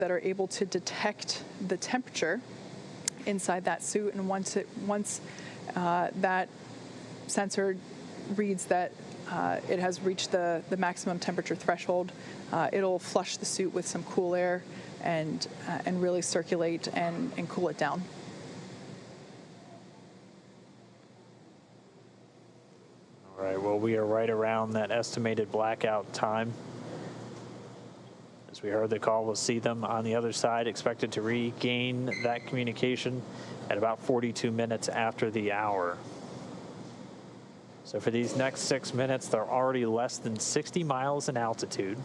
that are able to detect the temperature inside that suit, and once that sensor reads that it has reached the maximum temperature threshold, it'll flush the suit with some cool air and really circulate and cool it down. All right, well, we are right around that estimated blackout time. As we heard the call, we'll see them on the other side, expected to regain that communication at about 42 minutes after the hour. So for these next 6 minutes, they're already less than 60 miles in altitude.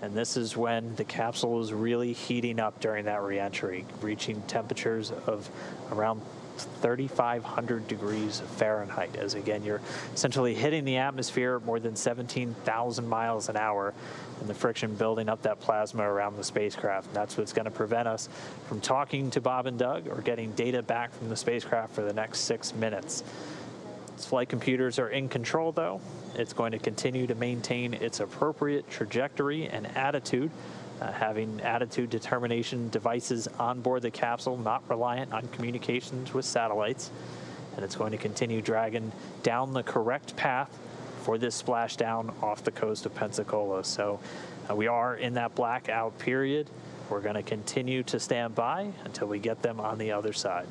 And this is when the capsule is really heating up during that reentry, reaching temperatures of around 3,500 degrees Fahrenheit. As again, you're essentially hitting the atmosphere at more than 17,000 miles an hour, and the friction building up that plasma around the spacecraft. And that's what's going to prevent us from talking to Bob and Doug or getting data back from the spacecraft for the next 6 minutes. Its flight computers are in control, though. It's going to continue to maintain its appropriate trajectory and attitude, having attitude determination devices on board the capsule, not reliant on communications with satellites. And it's going to continue dragging down the correct path for this splashdown off the coast of Pensacola. So we are in that blackout period. We're going to continue to stand by until we get them on the other side.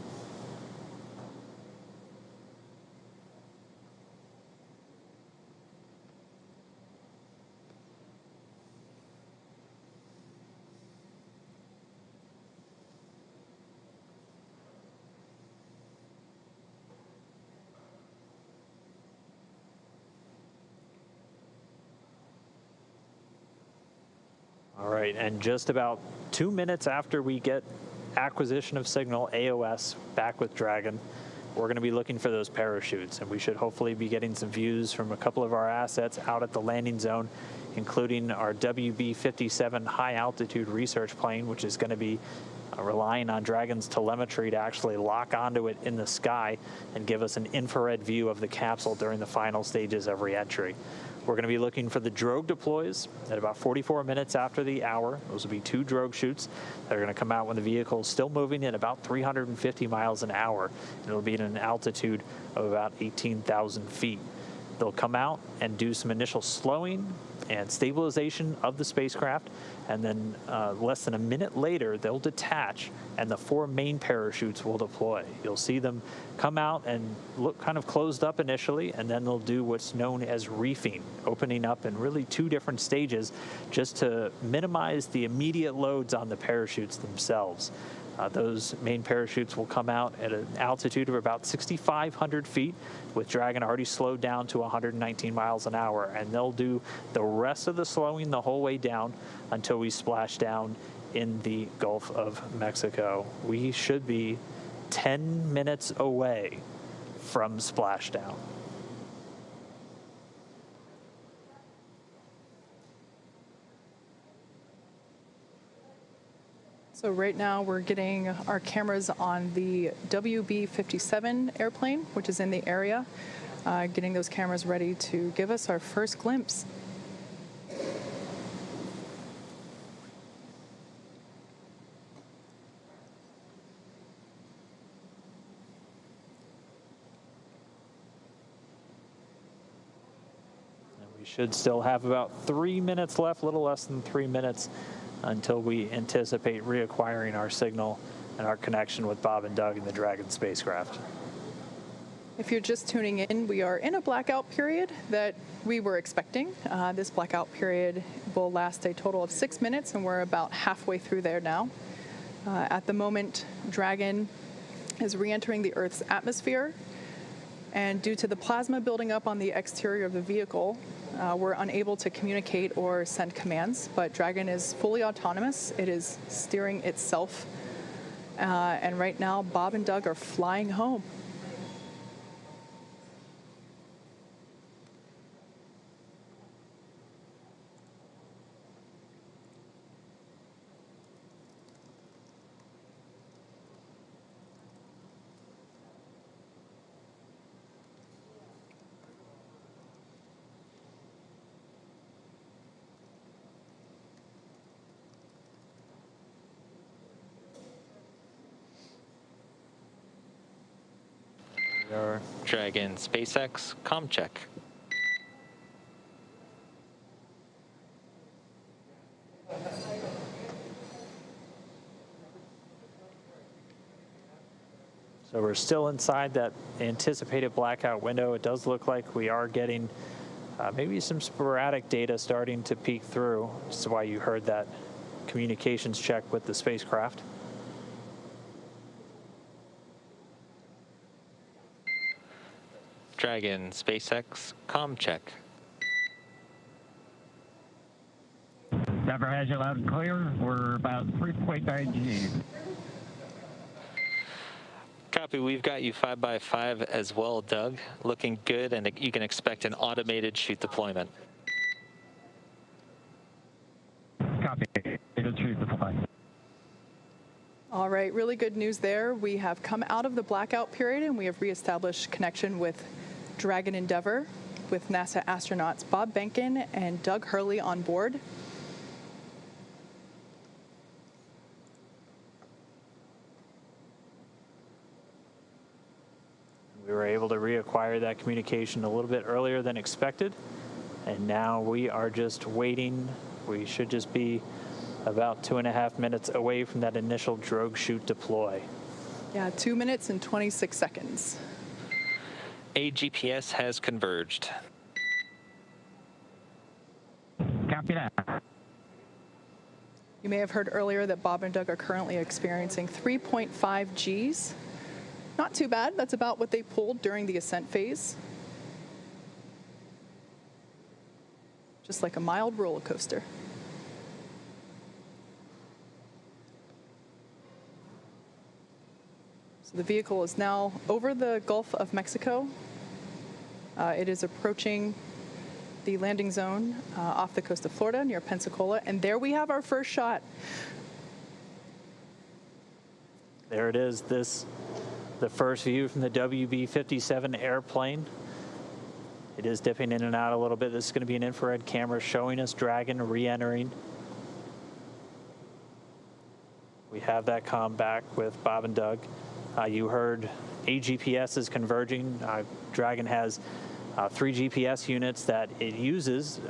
All right, and just about 2 minutes after we get acquisition of signal, AOS, back with Dragon, we're going to be looking for those parachutes, and we should hopefully be getting some views from a couple of our assets out at the landing zone, including our WB-57 high-altitude research plane, which is going to be relying on Dragon's telemetry to actually lock onto it in the sky and give us an infrared view of the capsule during the final stages of reentry. We're going to be looking for the drogue deploys at about 44 minutes after the hour. Those will be 2 drogue shoots that are going to come out when the vehicle is still moving at about 350 miles an hour. And it'll be at an altitude of about 18,000 feet. They'll come out and do some initial slowing and stabilization of the spacecraft, and then less than a minute later, they'll detach, and the 4 main parachutes will deploy. You'll see them come out and look kind of closed up initially, and then they'll do what's known as reefing, opening up in really 2 different stages just to minimize the immediate loads on the parachutes themselves. Those main parachutes will come out at an altitude of about 6,500 feet, with Dragon already slowed down to 119 miles an hour, and they'll do the rest of the slowing the whole way down until we splash down in the Gulf of Mexico. We should be 10 minutes away from splashdown. So right now we're getting our cameras on the WB-57 airplane, which is in the area, getting those cameras ready to give us our first glimpse. And we should still have about 3 minutes left, a little less than 3 minutes, until we anticipate reacquiring our signal and our connection with Bob and Doug in the Dragon spacecraft. If you're just tuning in, we are in a blackout period that we were expecting. This blackout period will last a total of 6 minutes, and we're about halfway through there now. At the moment, Dragon is re-entering the Earth's atmosphere, and due to the plasma building up on the exterior of the vehicle, we're unable to communicate or send commands, but Dragon is fully autonomous. It is steering itself. And right now, Bob and Doug are flying home. Our Dragon SpaceX comm check. So we're still inside that anticipated blackout window. It does look like we are getting maybe some sporadic data starting to peek through. This is why you heard that communications check with the spacecraft. Dragon SpaceX comm check. Never has you loud and clear. We're about 3.9 G. Copy, we've got you 5x5 as well, Doug. Looking good, and you can expect an automated chute deployment. Copy. All right, really good news there. We have come out of the blackout period and we have reestablished connection with Dragon Endeavour with NASA astronauts Bob Behnken and Doug Hurley on board. We were able to reacquire that communication a little bit earlier than expected, and now we are just waiting. We should just be about 2.5 minutes away from that initial drogue chute deploy. Yeah, 2 minutes and 26 seconds. AGPS has converged. Copy that. You may have heard earlier that Bob and Doug are currently experiencing 3.5 Gs. Not too bad. That's about what they pulled during the ascent phase. Just like a mild roller coaster. So the vehicle is now over the Gulf of Mexico. It is approaching the landing zone off the coast of Florida near Pensacola. And there we have our first shot. There it is. The first view from the WB-57 airplane. It is dipping in and out a little bit. This is going to be an infrared camera showing us Dragon re-entering. We have that comm back with Bob and Doug. You heard AGPS is converging. Dragon has 3 GPS units that it uses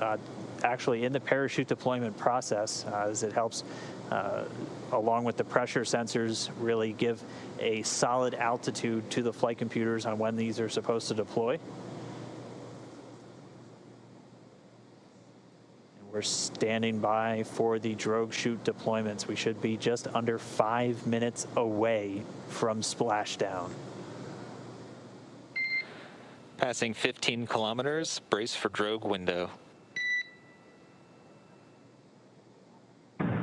actually in the parachute deployment process as it helps, along with the pressure sensors, really give a solid altitude to the flight computers on when these are supposed to deploy. We're standing by for the drogue chute deployments. We should be just under 5 minutes away from splashdown. Passing 15 kilometers, brace for drogue window.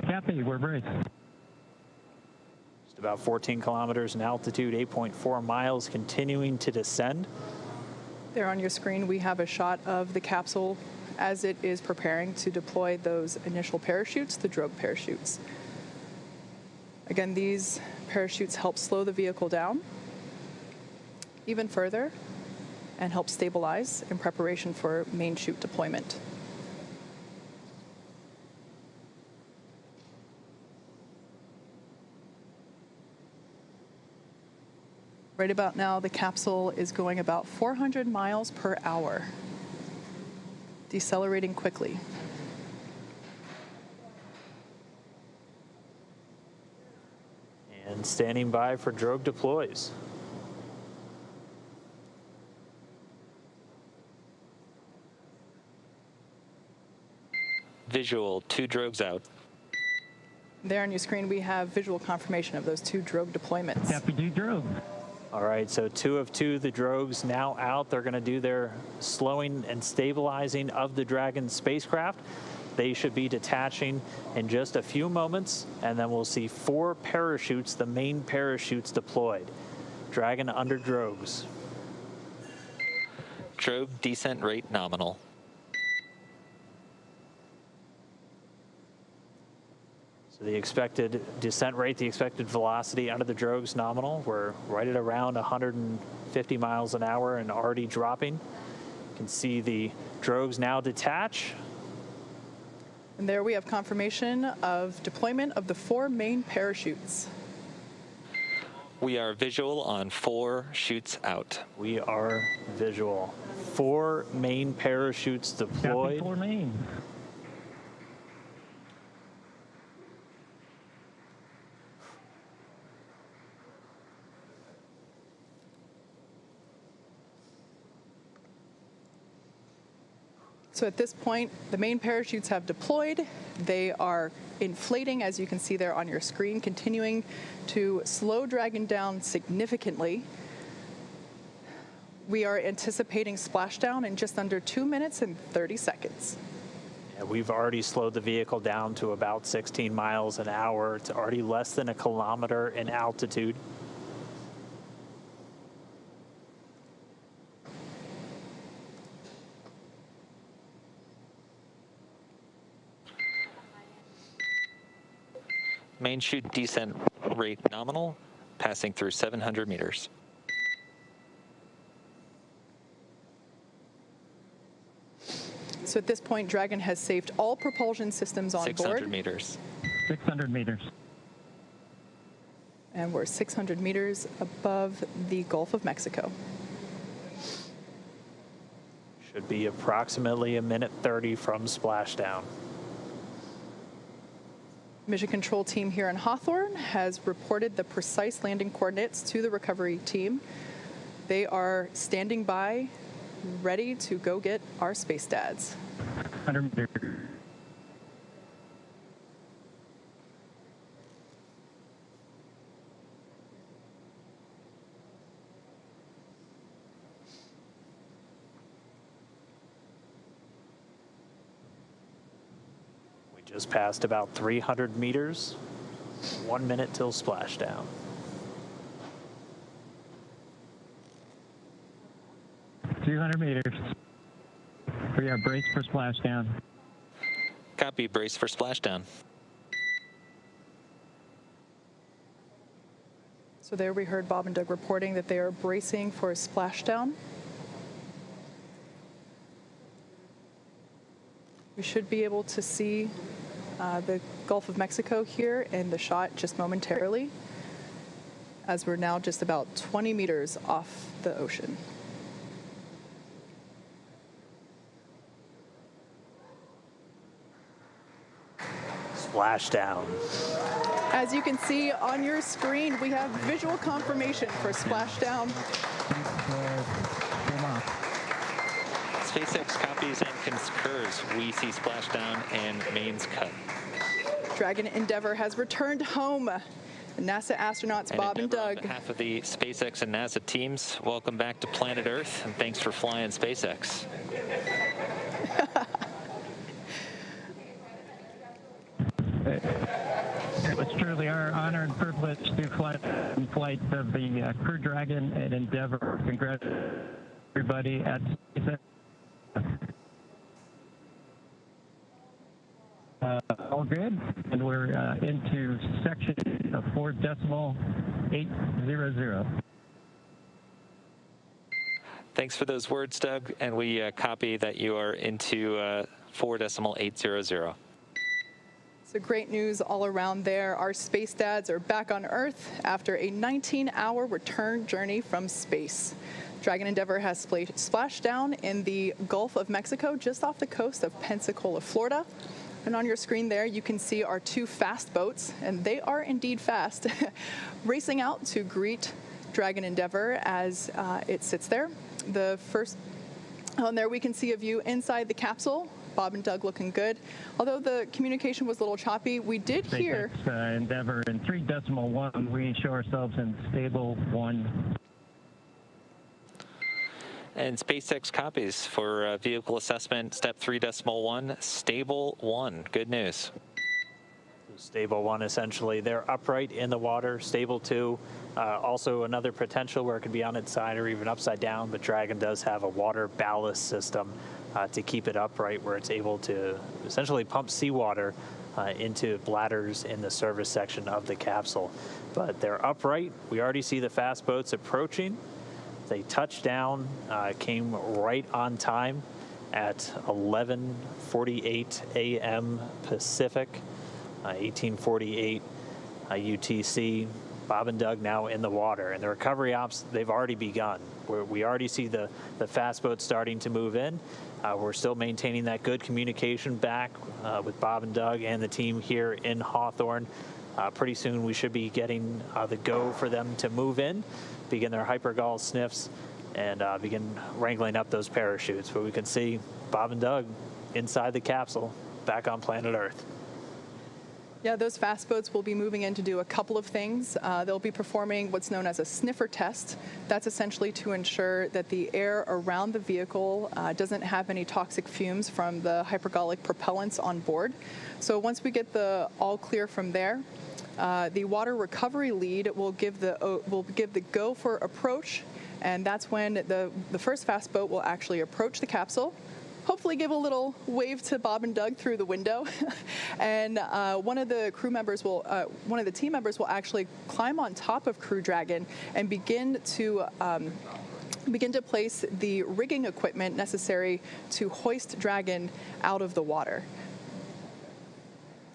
Copy, we're braced. Just about 14 kilometers in altitude, 8.4 miles, continuing to descend. There on your screen, we have a shot of the capsule as it is preparing to deploy those initial parachutes, the drogue parachutes. Again, these parachutes help slow the vehicle down even further and help stabilize in preparation for main chute deployment. Right about now, the capsule is going about 400 miles per hour. Decelerating quickly. And standing by for drogue deploys. Visual, 2 drogues out. There on your screen, we have visual confirmation of those 2 drogue deployments. Copy, 2 drogue. All right, so 2 of 2, the drogues now out. They're going to do their slowing and stabilizing of the Dragon spacecraft. They should be detaching in just a few moments, and then we'll see 4 parachutes, the main parachutes deployed. Dragon under drogues. Drogue descent rate nominal. So the expected descent rate, the expected velocity under the drogues nominal. We're right at around 150 miles an hour and already dropping. You can see the drogues now detach. And there we have confirmation of deployment of the 4 main parachutes. We are visual on 4 chutes out. We are visual. 4 main parachutes deployed. 4 main. So at this point, the main parachutes have deployed. They are inflating, as you can see there on your screen, continuing to slow Dragon down significantly. We are anticipating splashdown in just under 2 minutes and 30 seconds. Yeah, we've already slowed the vehicle down to about 16 miles an hour. It's already less than 1 kilometer in altitude. Main chute descent rate nominal, passing through 700 meters. So at this point, Dragon has saved all propulsion systems on 600 board. meters. 600 meters. And we're 600 meters above the Gulf of Mexico. Should be approximately 1:30 from splashdown. Mission control team here in Hawthorne has reported the precise landing coordinates to the recovery team. They are standing by, ready to go get our space dads. 100 meters. Just passed about 300 meters. 1 minute till splashdown. 200 meters. We are braced for splashdown. Copy, brace for splashdown. So there we heard Bob and Doug reporting that they are bracing for a splashdown. We should be able to see the Gulf of Mexico here in the shot just momentarily, as we're now just about 20 meters off the ocean. Splashdown. As you can see on your screen, we have visual confirmation for splashdown. SpaceX copies and concurs. We see splashdown and mains cut. Dragon Endeavour has returned home. NASA astronauts Bob and Endeavour, Doug. on behalf of the SpaceX and NASA teams, welcome back to planet Earth, and thanks for flying SpaceX. It was truly our honor and privilege to fly in flight of the Crew Dragon and Endeavour. Congratulations, everybody at SpaceX. All good, and we're into section of 4.800. Thanks for those words, Doug, and we copy that you are into 4.800. So great news all around there. Our space dads are back on Earth after a 19-hour return journey from space. Dragon Endeavour has splashed down in the Gulf of Mexico, just off the coast of Pensacola, Florida. And on your screen there, you can see our 2 fast boats, and they are indeed fast, racing out to greet Dragon Endeavour as it sits there. The first, on there we can see a view inside the capsule. Bob and Doug looking good. Although the communication was a little choppy, we did hear... SpaceX Endeavour in 3.1, we show ourselves in stable 1. And SpaceX copies for vehicle assessment, step 3.1, stable 1. Good news. Stable 1, essentially, they're upright in the water. Stable 2, also another potential where it could be on its side or even upside down, but Dragon does have a water ballast system to keep it upright, where it's able to essentially pump seawater into bladders in the service section of the capsule. But they're upright. We already see the fast boats approaching. They touched down, came right on time at 11:48 a.m. Pacific, 1848 UTC. Bob and Doug now in the water, and the recovery ops, they've already begun. We already see the fast boats starting to move in. We're still maintaining that good communication back with Bob and Doug and the team here in Hawthorne. Pretty soon we should be getting the go for them to move in, begin their hypergol sniffs, and begin wrangling up those parachutes. But we can see Bob and Doug inside the capsule, back on planet Earth. Yeah, those fast boats will be moving in to do a couple of things. They'll be performing what's known as a sniffer test. That's essentially to ensure that the air around the vehicle doesn't have any toxic fumes from the hypergolic propellants on board. So once we get the all clear from there, the water recovery lead will give the go for approach, and that's when the first fast boat will actually approach the capsule. Hopefully give a little wave to Bob and Doug through the window. And one of the team members will actually climb on top of Crew Dragon and begin to place the rigging equipment necessary to hoist Dragon out of the water.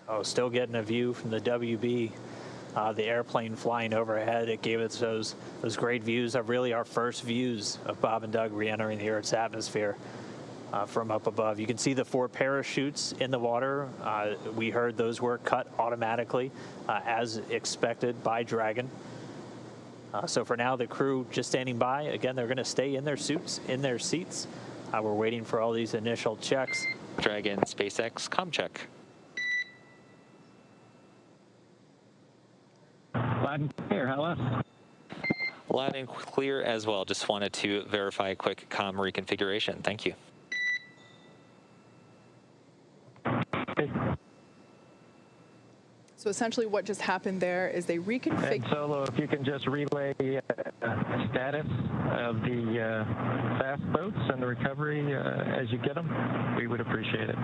Oh, still getting a view from the WB. The airplane flying overhead, it gave us those great views of really our first views of Bob and Doug re-entering the Earth's atmosphere. From up above. You can see the 4 parachutes in the water. We heard those were cut automatically as expected by Dragon. So for now, the crew just standing by. Again, they're going to stay in their suits, in their seats. We're waiting for all these initial checks. Dragon SpaceX comm check. Loud and clear, hello? Loud and clear as well. Just wanted to verify a quick comm reconfiguration. Thank you. So essentially what just happened there is they reconfigured. And Solo, if you can just relay status of the fast boats and the recovery as you get them, we would appreciate it.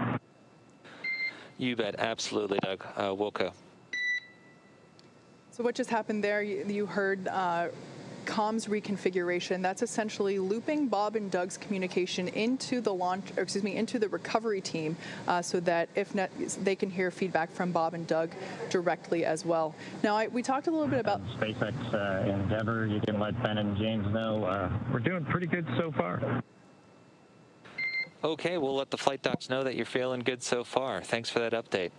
You bet, absolutely, Doug. Wilco. So what just happened there, you heard comms reconfiguration. That's essentially looping Bob and Doug's communication into the into the recovery team, so that they can hear feedback from Bob and Doug directly as well. Now, we talked a little bit about SpaceX Endeavor. You can let Ben and James know we're doing pretty good so far. Okay, we'll let the flight docs know that you're feeling good so far. Thanks for that update.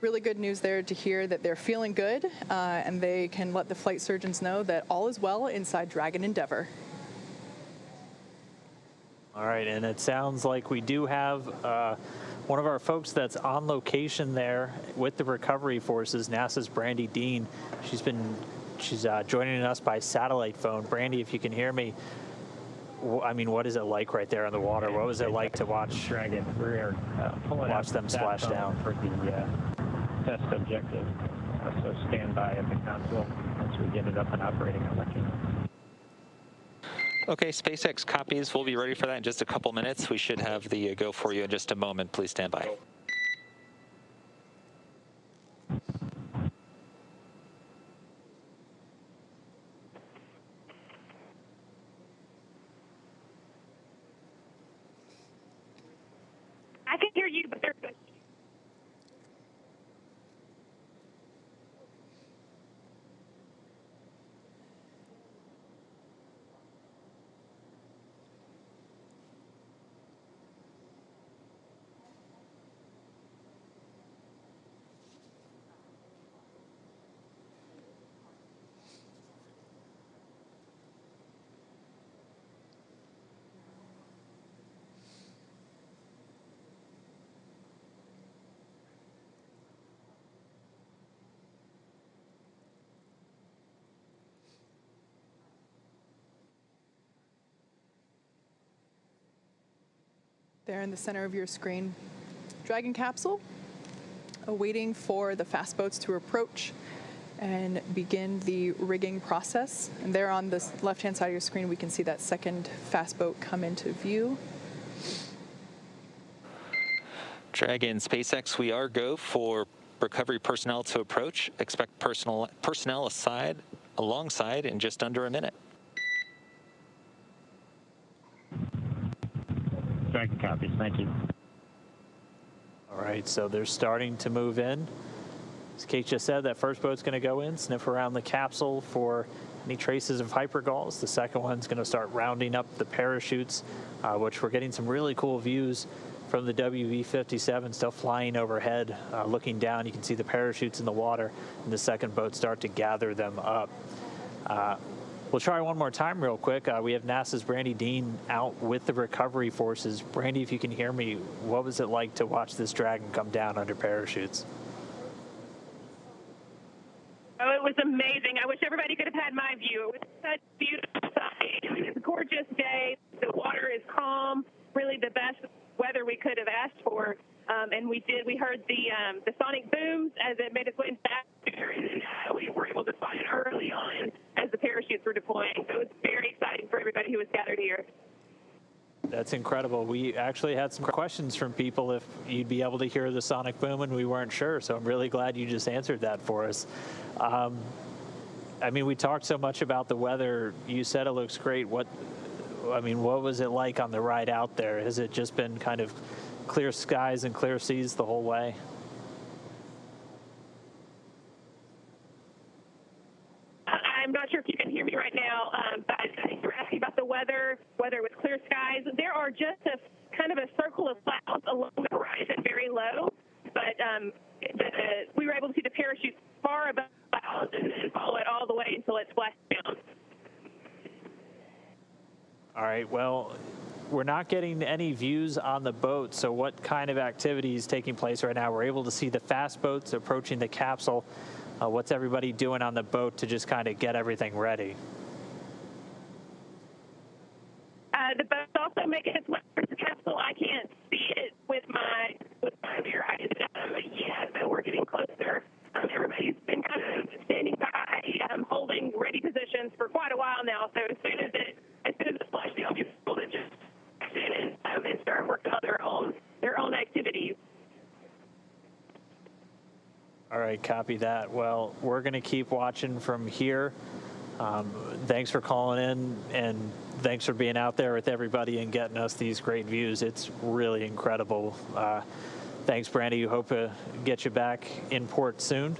Really good news there to hear that they're feeling good, and they can let the flight surgeons know that all is well inside Dragon Endeavor. All right, and it sounds like we do have one of our folks that's on location there with the recovery forces, NASA's Brandy Dean. She's joining us by satellite phone. Brandy, if you can hear me, I mean, what is it like right there in the water? What was it like to watch Dragon? We're watch them splash down for the test objective. So stand by at the console. Once we get it up and operating, I'll let you know. Okay, SpaceX copies. We'll be ready for that in just a couple minutes. We should have the go for you in just a moment. Please stand by. I can hear you, but they're good. There in the center of your screen, Dragon capsule, awaiting for the fast boats to approach and begin the rigging process. And there on the left-hand side of your screen, we can see that second fast boat come into view. Dragon SpaceX, we are go for recovery personnel to approach. Expect personnel alongside in just under a minute. Dragon copies. Thank you. All right, so they're starting to move in. As Kate just said, that first boat's going to go in, sniff around the capsule for any traces of hypergulls. The second one's going to start rounding up the parachutes, which we're getting some really cool views from the WV-57 still flying overhead. Looking down, you can see the parachutes in the water, and the second boat start to gather them up. We'll try one more time real quick. We have NASA's Brandy Dean out with the recovery forces. Brandy, if you can hear me, what was it like to watch this Dragon come down under parachutes? Oh, it was amazing. I wish everybody could have had my view. It was such a beautiful sight. I mean, it's a gorgeous day. The water is calm, really the best weather we could have asked for. And we heard the sonic booms as it made its way back there, and we were able to find it early on as the parachutes were deploying. So it was very exciting for everybody who was gathered here. That's incredible. We actually had some questions from people if you'd be able to hear the sonic boom, and we weren't sure. So I'm really glad you just answered that for us. I mean, we talked so much about the weather. You said it looks great. What was it like on the ride out there? Has it just been kind of clear skies and clear seas the whole way? I'm not sure if you can hear me right now, but I think you're asking about the weather, whether it was clear skies. There are just a kind of a circle of clouds along the horizon, very low, but we were able to see the parachute far above the clouds and follow it all the way until it splashed down. All right, well, we're not getting any views on the boat, so what kind of activity is taking place right now? We're able to see the fast boats approaching the capsule. What's everybody doing on the boat to just kind of get everything ready? The boat's also making its way towards the capsule. I can't see it with my mirror eyes yet, but we're getting closer. Everybody's been kind of standing by, holding ready positions for quite a while now. So as soon as it splashed down, people to just stand and start working on their own activities. All right, copy that. Well, we're going to keep watching from here. Thanks for calling in, and thanks for being out there with everybody and getting us these great views. It's really incredible. Thanks, Brandy. We hope to get you back in port soon,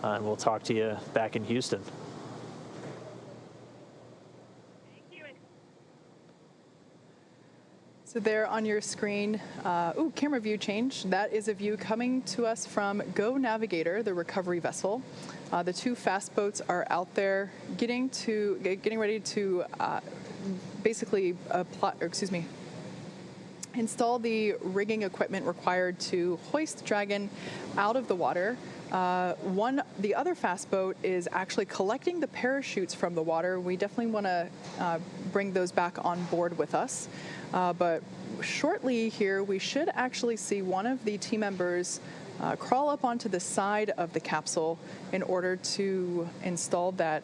and we'll talk to you back in Houston. So there on your screen, camera view change. That is a view coming to us from Go Navigator, the recovery vessel. The two fast boats are out there getting ready to install the rigging equipment required to hoist Dragon out of the water. The other fast boat is actually collecting the parachutes from the water. We definitely want to bring those back on board with us. But shortly here, we should actually see one of the team members crawl up onto the side of the capsule in order to install the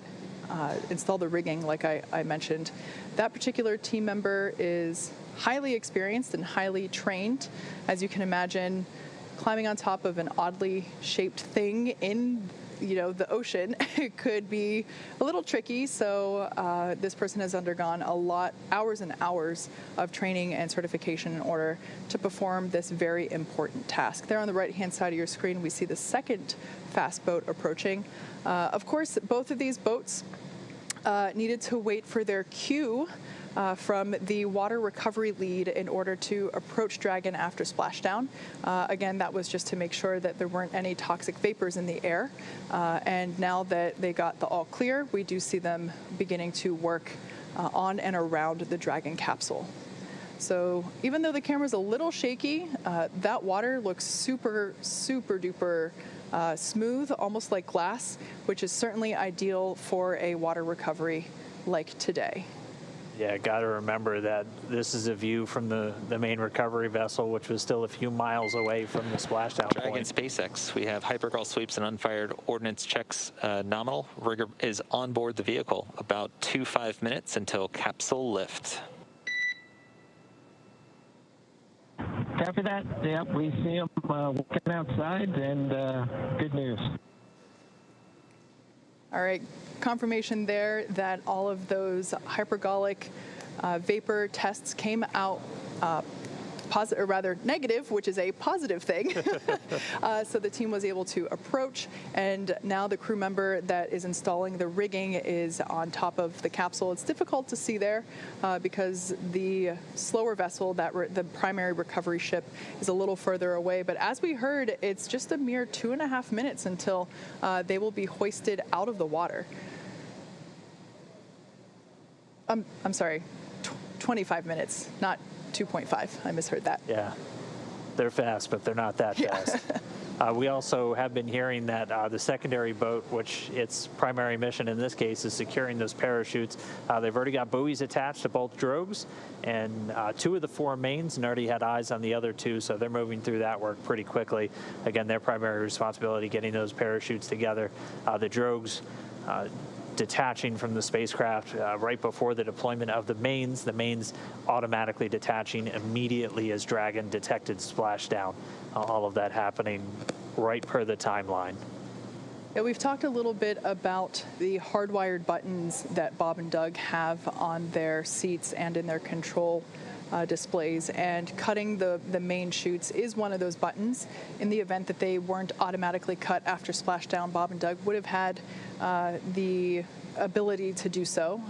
rigging, like I mentioned. That particular team member is highly experienced and highly trained. As you can imagine, climbing on top of an oddly shaped thing in the ocean could be a little tricky. So this person has undergone hours and hours of training and certification in order to perform this very important task. There on the right-hand side of your screen, we see the second fast boat approaching. Of course, both of these boats needed to wait for their cue from the water recovery lead in order to approach Dragon after splashdown. Again, that was just to make sure that there weren't any toxic vapors in the air. And now that they got the all clear, we do see them beginning to work on and around the Dragon capsule. So even though the camera's a little shaky, that water looks super, super duper smooth, almost like glass, which is certainly ideal for a water recovery like today. Yeah, got to remember that this is a view from the main recovery vessel, which was still a few miles away from the splashdown Dragon point. SpaceX. We have hypergall sweeps and unfired ordnance checks nominal. Rigger is on board the vehicle. About 5 minutes until capsule lift. After that, yep, we see them walking outside, and good news. All right, confirmation there that all of those hypergolic vapor tests came out or rather negative, which is a positive thing. So the team was able to approach, and now the crew member that is installing the rigging is on top of the capsule. It's difficult to see there because the slower vessel, the primary recovery ship, is a little further away. But as we heard, it's just a mere 2.5 minutes until they will be hoisted out of the water. I'm sorry, 25 minutes, not 2.5. I misheard that. Yeah, they're fast, but they're not that fast. We also have been hearing that the secondary boat, which its primary mission in this case is securing those parachutes, they've already got buoys attached to both drogues, and 2 of the 4 mains, and already had eyes on the other 2, so they're moving through that work pretty quickly. Again, their primary responsibility, getting those parachutes together. The drogues detaching from the spacecraft right before the deployment of the mains automatically detaching immediately as Dragon detected splashdown. All of that happening right per the timeline. Yeah, we've talked a little bit about the hardwired buttons that Bob and Doug have on their seats and in their control displays, and cutting the main chutes is one of those buttons. In the event that they weren't automatically cut after splashdown, Bob and Doug would have had the ability to do so.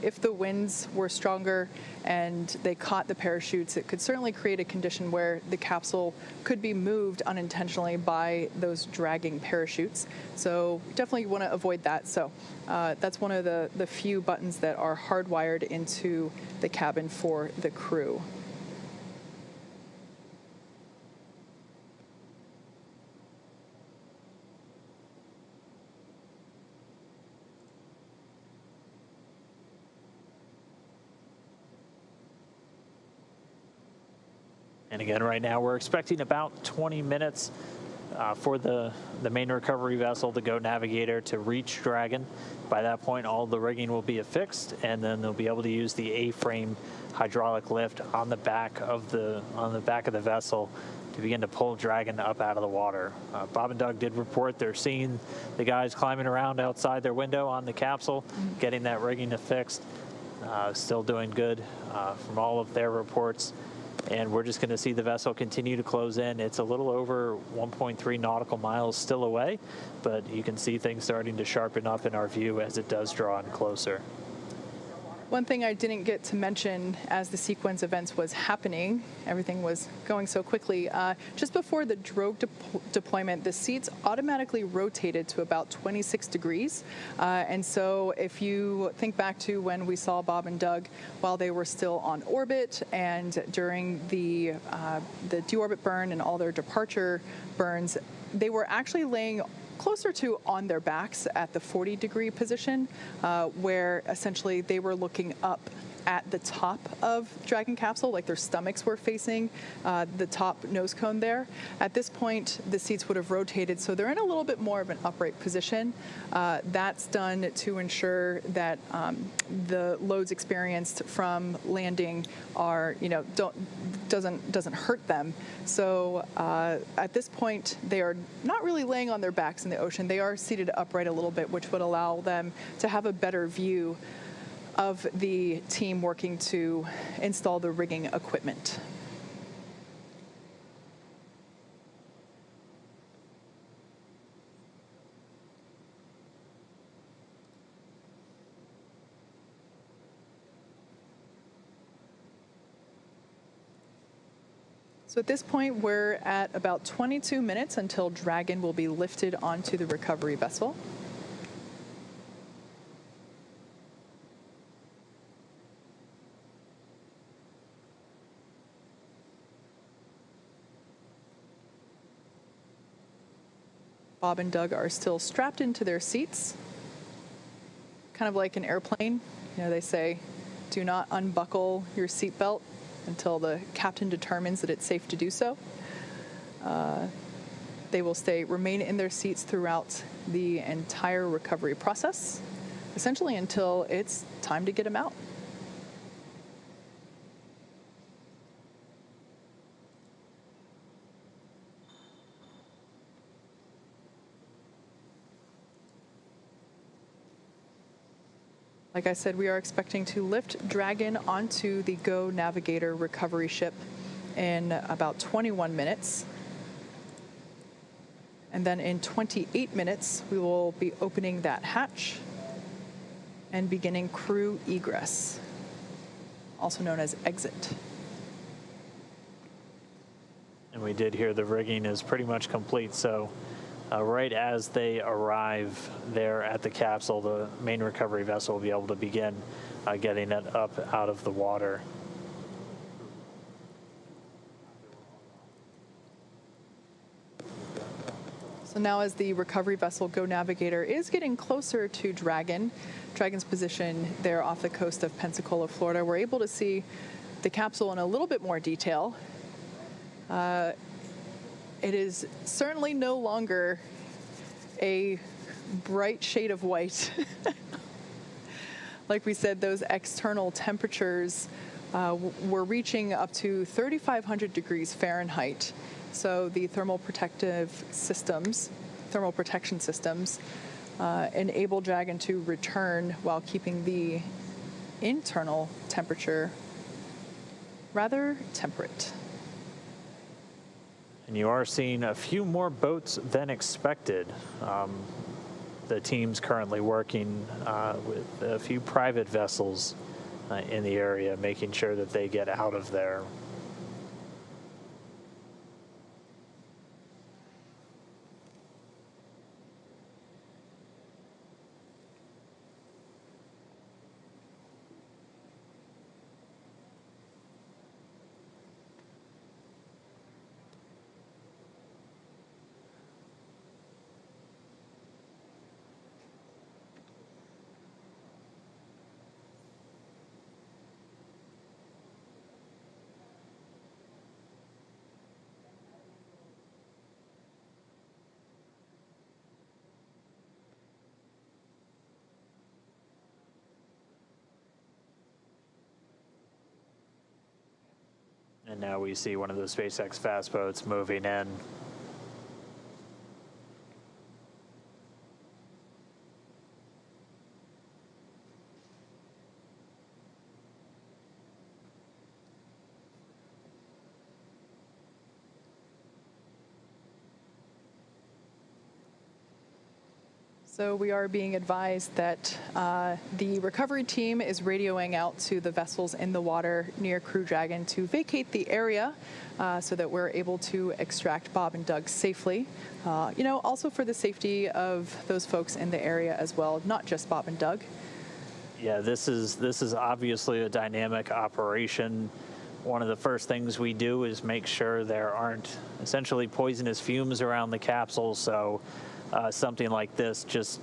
If the winds were stronger and they caught the parachutes, it could certainly create a condition where the capsule could be moved unintentionally by those dragging parachutes. So definitely want to avoid that. So that's one of the few buttons that are hardwired into the cabin for the crew. And again, right now we're expecting about 20 minutes for the main recovery vessel, the Go Navigator, to reach Dragon. By that point, all the rigging will be affixed, and then they'll be able to use the A-frame hydraulic lift on the back of the vessel to begin to pull Dragon up out of the water. Bob and Doug did report they're seeing the guys climbing around outside their window on the capsule, getting that rigging affixed. Still doing good from all of their reports. And we're just going to see the vessel continue to close in. It's a little over 1.3 nautical miles still away, but you can see things starting to sharpen up in our view as it does draw in closer. One thing I didn't get to mention as the sequence events was happening, everything was going so quickly, just before the drogue deployment, the seats automatically rotated to about 26 degrees. And so if you think back to when we saw Bob and Doug while they were still on orbit and during the deorbit burn and all their departure burns, they were actually laying closer to on their backs at the 40-degree position, where essentially they were looking up at the top of Dragon capsule, like their stomachs were facing the top nose cone there. At this point, the seats would have rotated, so they're in a little bit more of an upright position. That's done to ensure that the loads experienced from landing are, doesn't hurt them. So at this point, they are not really laying on their backs in the ocean. They are seated upright a little bit, which would allow them to have a better view of the team working to install the rigging equipment. So at this point, we're at about 22 minutes until Dragon will be lifted onto the recovery vessel. Bob and Doug are still strapped into their seats, kind of like an airplane. They say, do not unbuckle your seatbelt until the captain determines that it's safe to do so. They will remain in their seats throughout the entire recovery process, essentially until it's time to get them out. Like I said, we are expecting to lift Dragon onto the Go Navigator recovery ship in about 21 minutes. And then in 28 minutes, we will be opening that hatch and beginning crew egress, also known as exit. And we did hear the rigging is pretty much complete, so right as they arrive there at the capsule, the main recovery vessel will be able to begin getting it up out of the water. So now as the recovery vessel Go Navigator is getting closer to Dragon's position there off the coast of Pensacola, Florida, we're able to see the capsule in a little bit more detail. It is certainly no longer a bright shade of white. Like we said, those external temperatures were reaching up to 3,500 degrees Fahrenheit. So the thermal protection systems enable Dragon to return while keeping the internal temperature rather temperate. And you are seeing a few more boats than expected. The team's currently working with a few private vessels in the area, making sure that they get out of there. And now we see one of the SpaceX fast boats moving in. So we are being advised that the recovery team is radioing out to the vessels in the water near Crew Dragon to vacate the area so that we're able to extract Bob and Doug safely. Also for the safety of those folks in the area as well, not just Bob and Doug. Yeah, this is obviously a dynamic operation. One of the first things we do is make sure there aren't essentially poisonous fumes around the capsule, so something like this just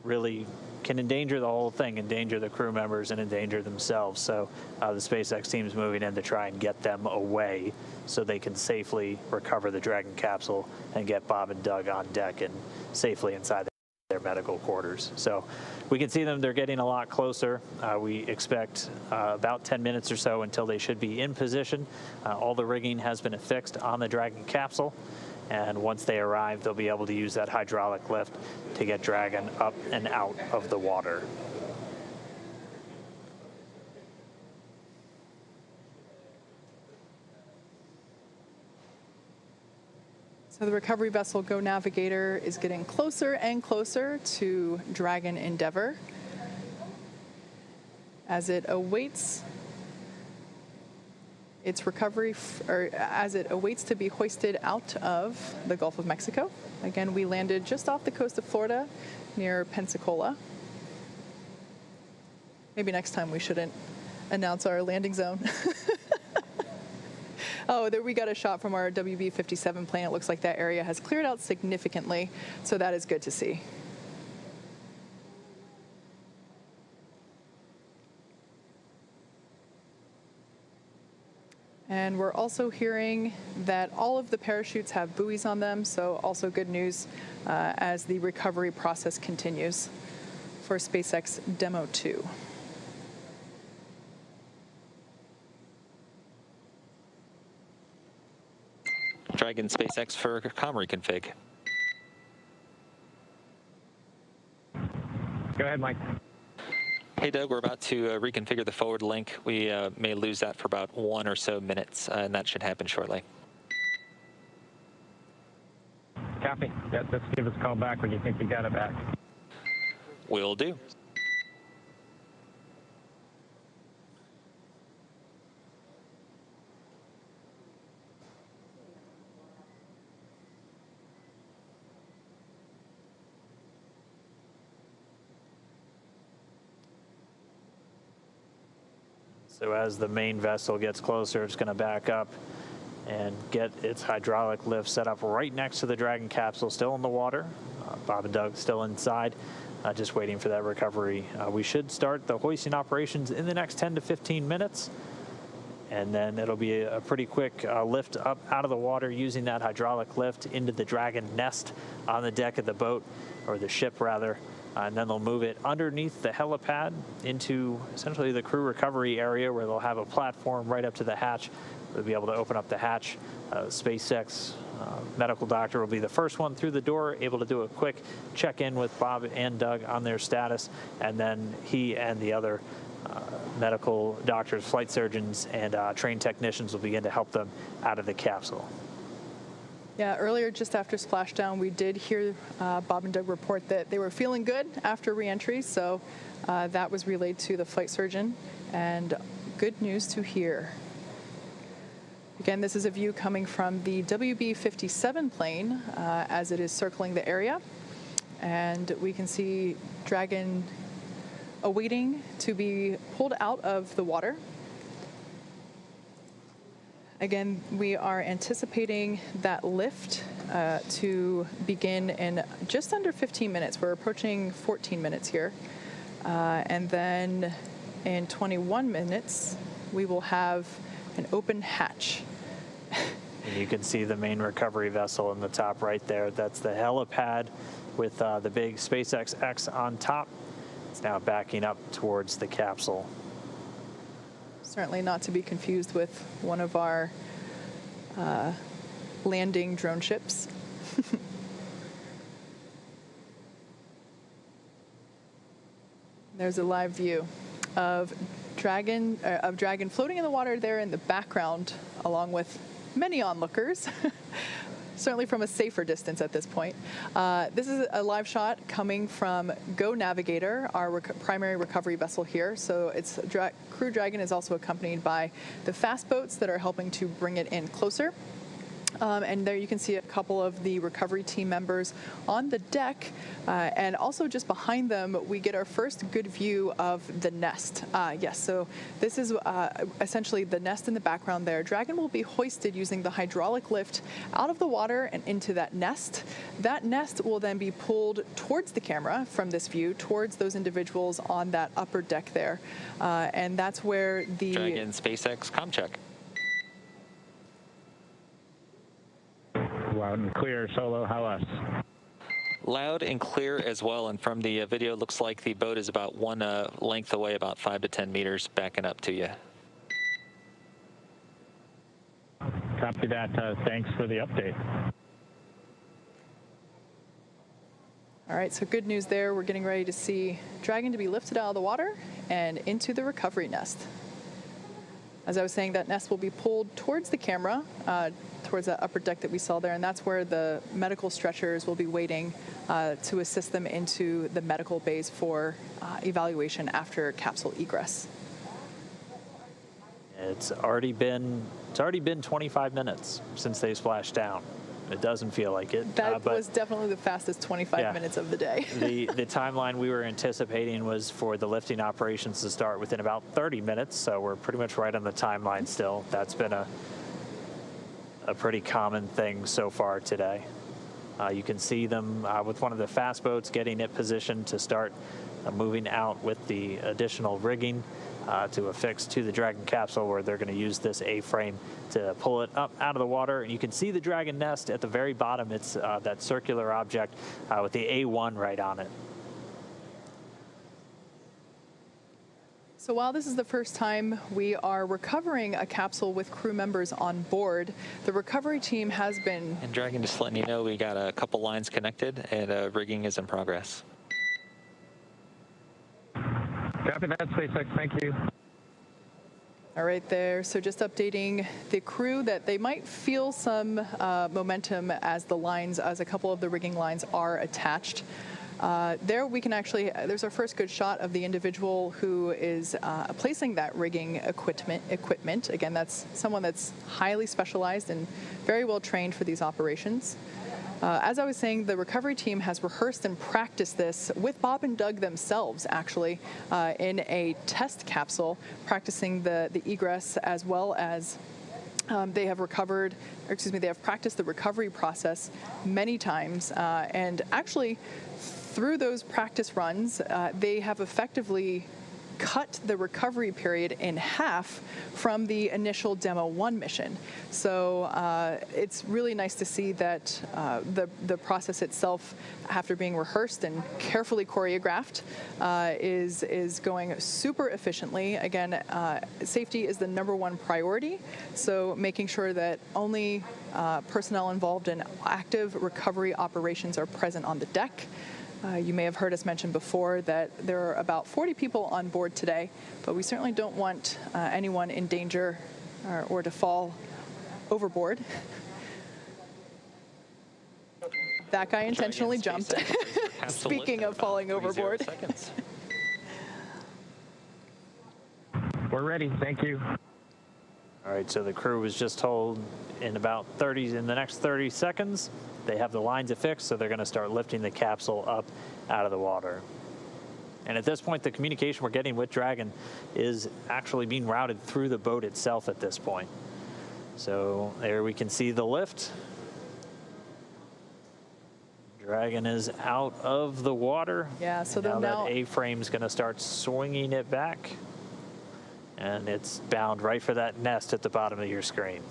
really can endanger the whole thing, endanger the crew members and endanger themselves. So the SpaceX team's moving in to try and get them away so they can safely recover the Dragon capsule and get Bob and Doug on deck and safely inside their medical quarters. So we can see them, they're getting a lot closer. We expect about 10 minutes or so until they should be in position. All the rigging has been affixed on the Dragon capsule. And once they arrive, they'll be able to use that hydraulic lift to get Dragon up and out of the water. So the recovery vessel Go Navigator is getting closer and closer to Dragon Endeavour as it awaits its recovery, as it awaits to be hoisted out of the Gulf of Mexico. Again, we landed just off the coast of Florida near Pensacola. Maybe next time we shouldn't announce our landing zone. Oh, there we got a shot from our WB-57 plane. It looks like that area has cleared out significantly, so that is good to see. And we're also hearing that all of the parachutes have buoys on them, so also good news as the recovery process continues for SpaceX Demo 2. Dragon SpaceX for comm reconfig. Go ahead, Mike. Hey, Doug, we're about to reconfigure the forward link. We may lose that for about 1 or so minutes, and that should happen shortly. Copy. Yeah, just give us a call back when you think you got it back. Will do. So as the main vessel gets closer, it's going to back up and get its hydraulic lift set up right next to the Dragon capsule, still in the water. Bob and Doug still inside, just waiting for that recovery. We should start the hoisting operations in the next 10 to 15 minutes. And then it'll be a pretty quick lift up out of the water using that hydraulic lift into the Dragon nest on the deck of the boat, or the ship rather. And then they'll move it underneath the helipad into essentially the crew recovery area, where they'll have a platform right up to the hatch. They'll be able to open up the hatch. SpaceX medical doctor will be the first one through the door, able to do a quick check-in with Bob and Doug on their status, and then he and the other medical doctors, flight surgeons, and trained technicians will begin to help them out of the capsule. Yeah, earlier, just after splashdown, we did hear Bob and Doug report that they were feeling good after reentry, so that was relayed to the flight surgeon, and good news to hear. Again, this is a view coming from the WB-57 plane as it is circling the area, and we can see Dragon awaiting to be pulled out of the water. Again, we are anticipating that lift to begin in just under 15 minutes. We're approaching 14 minutes here. And then in 21 minutes, we will have an open hatch. And you can see the main recovery vessel in the top right there. That's the helipad with the big SpaceX X on top. It's now backing up towards the capsule. Certainly not to be confused with one of our landing drone ships. There's a live view of Dragon floating in the water there in the background, along with many onlookers. Certainly from a safer distance at this point. This is a live shot coming from Go Navigator, our primary recovery vessel here. So its Crew Dragon is also accompanied by the fast boats that are helping to bring it in closer. And there you can see a couple of the recovery team members on the deck. And also just behind them, we get our first good view of the nest. Yes, so this is essentially the nest in the background there. Dragon will be hoisted using the hydraulic lift out of the water and into that nest. That nest will then be pulled towards the camera from this view, towards those individuals on that upper deck there. And that's where the Dragon SpaceX comm check. Loud and clear, Solo. How us? Loud and clear as well. And from the video, it looks like the boat is about one length away, about 5 to 10 meters, backing up to you. Copy that. Thanks for the update. All right, so good news there. We're getting ready to see Dragon to be lifted out of the water and into the recovery nest. As I was saying, that nest will be pulled towards the camera, towards that upper deck that we saw there, and that's where the medical stretchers will be waiting to assist them into the medical bays for evaluation after capsule egress. It's already been 25 minutes since they splashed down. It doesn't feel like it. That was definitely the fastest 25 minutes of the day. the timeline we were anticipating was for the lifting operations to start within about 30 minutes, so we're pretty much right on the timeline still. That's been a pretty common thing so far today. You can see them with one of the fast boats getting it positioned to start moving out with the additional rigging to affix to the Dragon capsule, where they're going to use this A-frame to pull it up out of the water. And you can see the Dragon nest at the very bottom. It's that circular object with the A1 right on it. So while this is the first time we are recovering a capsule with crew members on board, the recovery team has been... And Dragon, just letting you know, we got a couple lines connected and rigging is in progress. Copy that, SpaceX. Thank you. All right there. So just updating the crew that they might feel some momentum as a couple of the rigging lines are attached. There we can actually, there's our first good shot of the individual who is placing that rigging equipment. Again, that's someone that's highly specialized and very well trained for these operations. As I was saying, the recovery team has rehearsed and practiced this with Bob and Doug themselves, actually, in a test capsule, practicing the egress as well as they have practiced the recovery process many times. And actually, through those practice runs, they have effectively cut the recovery period in half from the initial Demo 1 mission. So it's really nice to see that the process itself, after being rehearsed and carefully choreographed, is going super efficiently. Again, safety is the #1 priority, so making sure that only personnel involved in active recovery operations are present on the deck. You may have heard us mention before that there are about 40 people on board today, but we certainly don't want anyone in danger or to fall overboard. That guy intentionally jumped. Speaking of falling overboard. We're ready. Thank you. All right, so the crew was just told in the next 30 seconds, they have the lines affixed, so they're going to start lifting the capsule up out of the water. And at this point, the communication we're getting with Dragon is actually being routed through the boat itself at this point. So there we can see the lift. Dragon is out of the water. Yeah, so now now that A-frame's going to start swinging it back. And it's bound right for that nest at the bottom of your screen.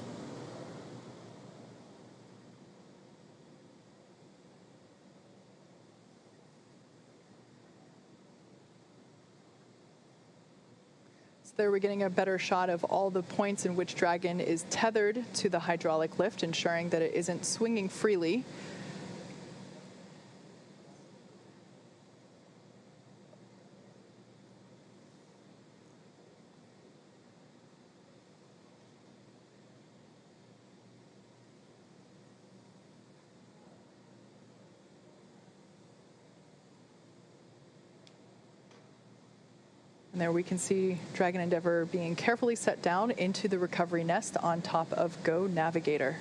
So there we're getting a better shot of all the points in which Dragon is tethered to the hydraulic lift, ensuring that it isn't swinging freely. And there we can see Dragon Endeavour being carefully set down into the recovery nest on top of Go Navigator.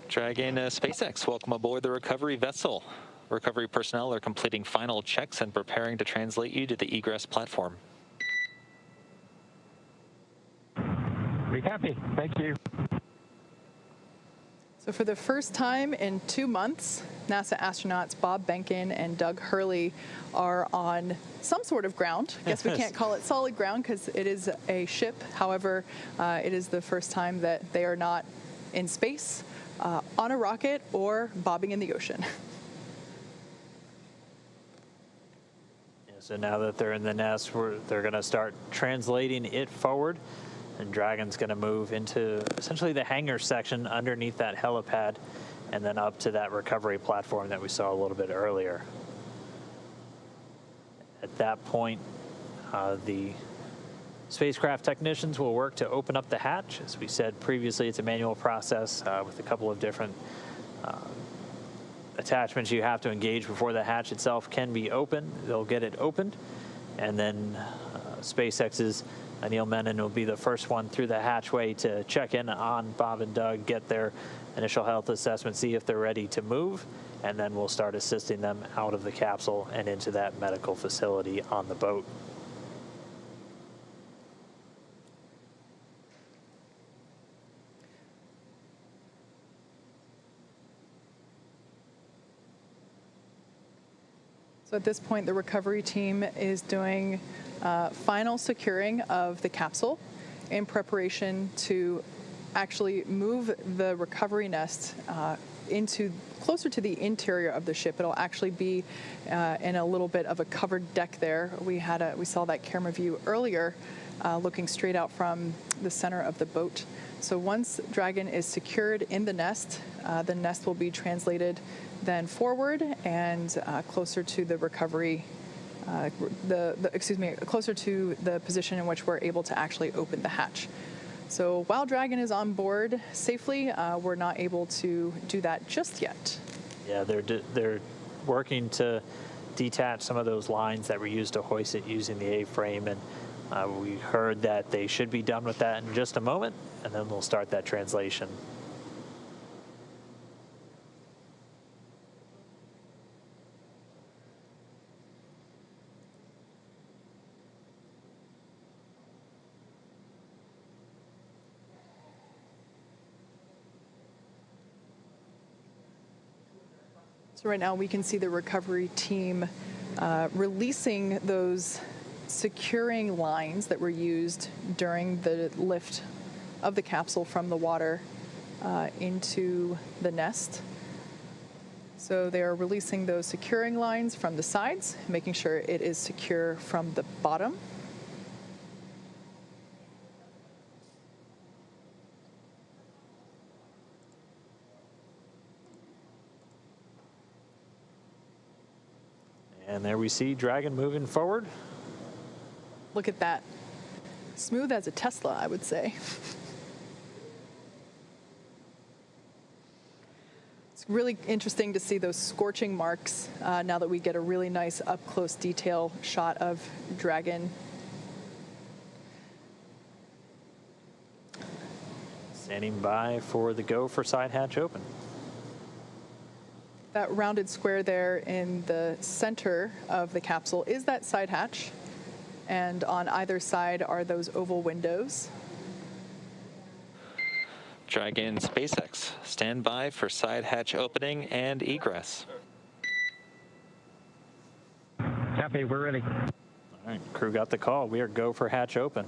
Dragon SpaceX, welcome aboard the recovery vessel. Recovery personnel are completing final checks and preparing to translate you to the egress platform. We copy. Thank you. So for the first time in 2 months, NASA astronauts Bob Behnken and Doug Hurley are on some sort of ground. I guess we can't call it solid ground because it is a ship. However, it is the first time that they are not in space, on a rocket, or bobbing in the ocean. Yeah, so now that they're in the nest, they're going to start translating it forward. And Dragon's going to move into essentially the hangar section underneath that helipad and then up to that recovery platform that we saw a little bit earlier. At that point, the spacecraft technicians will work to open up the hatch. As we said previously, it's a manual process with a couple of different attachments you have to engage before the hatch itself can be opened. They'll get it opened, and then SpaceX's Neil Menon will be the first one through the hatchway to check in on Bob and Doug, get their initial health assessment, see if they're ready to move, and then we'll start assisting them out of the capsule and into that medical facility on the boat. So at this point, the recovery team is doing final securing of the capsule in preparation to actually move the recovery nest into closer to the interior of the ship. It'll actually be in a little bit of a covered deck there. We saw that camera view earlier, looking straight out from the center of the boat. So once Dragon is secured in the nest will be translated then forward and closer to the recovery closer to the position in which we're able to actually open the hatch. So while Dragon is on board safely, we're not able to do that just yet. Yeah, they're working to detach some of those lines that were used to hoist it using the A-frame, and we heard that they should be done with that in just a moment, and then we'll start that translation. So right now we can see the recovery team releasing those securing lines that were used during the lift of the capsule from the water into the nest. So they are releasing those securing lines from the sides, making sure it is secure from the bottom. And there we see Dragon moving forward. Look at that. Smooth as a Tesla, I would say. It's really interesting to see those scorching marks now that we get a really nice up-close detail shot of Dragon. Standing by for the go for side hatch open. That rounded square there in the center of the capsule is that side hatch, and on either side are those oval windows. Dragon SpaceX, stand by for side hatch opening and egress. Copy, we're ready. All right, crew got the call. We are go for hatch open.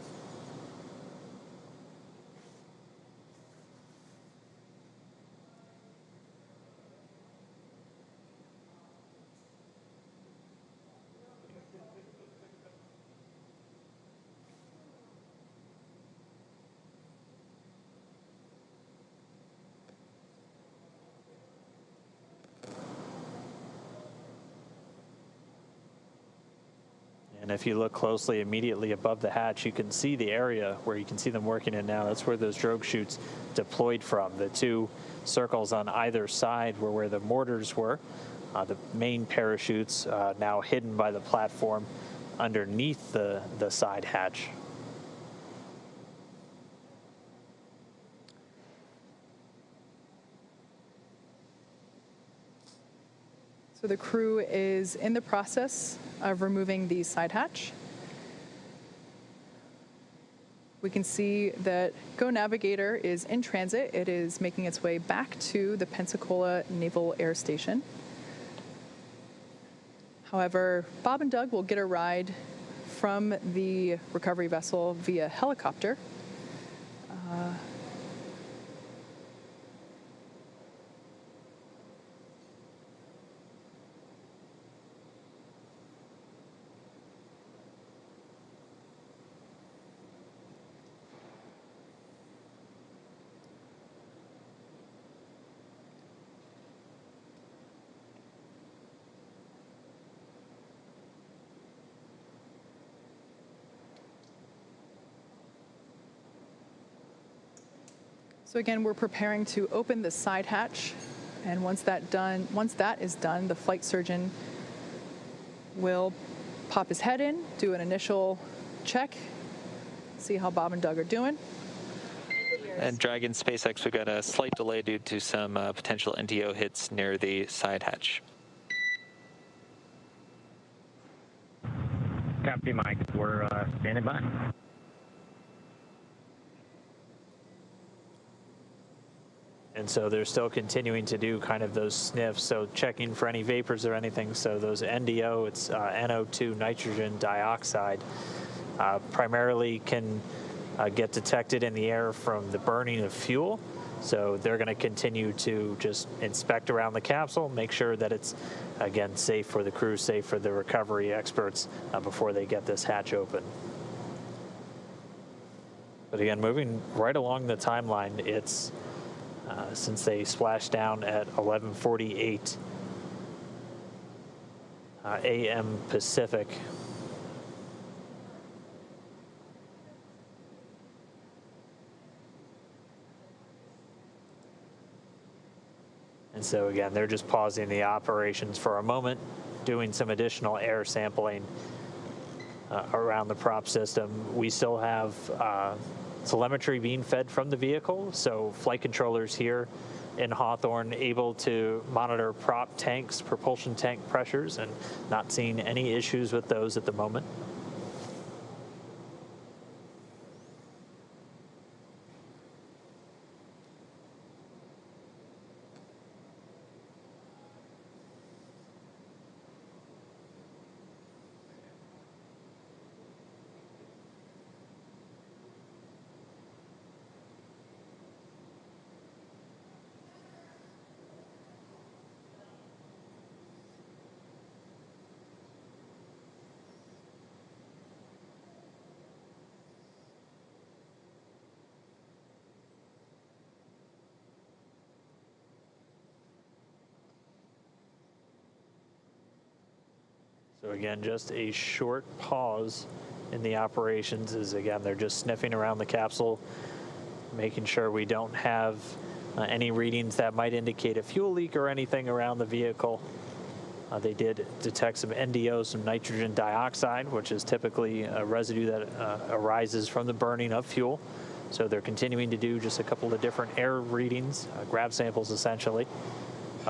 And if you look closely, immediately above the hatch, you can see the area where you can see them working in now. That's where those drogue chutes deployed from. The two circles on either side were where the mortars were. The main parachutes now hidden by the platform underneath the side hatch. So the crew is in the process of removing the side hatch. We can see that Go Navigator is in transit. It is making its way back to the Pensacola Naval Air Station. However, Bob and Doug will get a ride from the recovery vessel via helicopter. So again, we're preparing to open the side hatch, and once that is done, the flight surgeon will pop his head in, do an initial check, see how Bob and Doug are doing. And Dragon SpaceX, we've got a slight delay due to some potential NDO hits near the side hatch. Copy, Mike. We're standing by. And so they're still continuing to do kind of those sniffs, so checking for any vapors or anything. So those NDO, it's NO2, nitrogen dioxide, primarily can get detected in the air from the burning of fuel. So they're going to continue to just inspect around the capsule, make sure that it's, again, safe for the crew, safe for the recovery experts before they get this hatch open. But again, moving right along the timeline, it's since they splashed down at 11:48 a.m. Pacific. And so again, they're just pausing the operations for a moment, doing some additional air sampling around the prop system. We still have telemetry being fed from the vehicle, so flight controllers here in Hawthorne able to monitor prop tanks, propulsion tank pressures, and not seeing any issues with those at the moment. So again, just a short pause in the operations as, again, they're just sniffing around the capsule, making sure we don't have any readings that might indicate a fuel leak or anything around the vehicle. They did detect some NDO, some nitrogen dioxide, which is typically a residue that arises from the burning of fuel. So they're continuing to do just a couple of different air readings, grab samples essentially,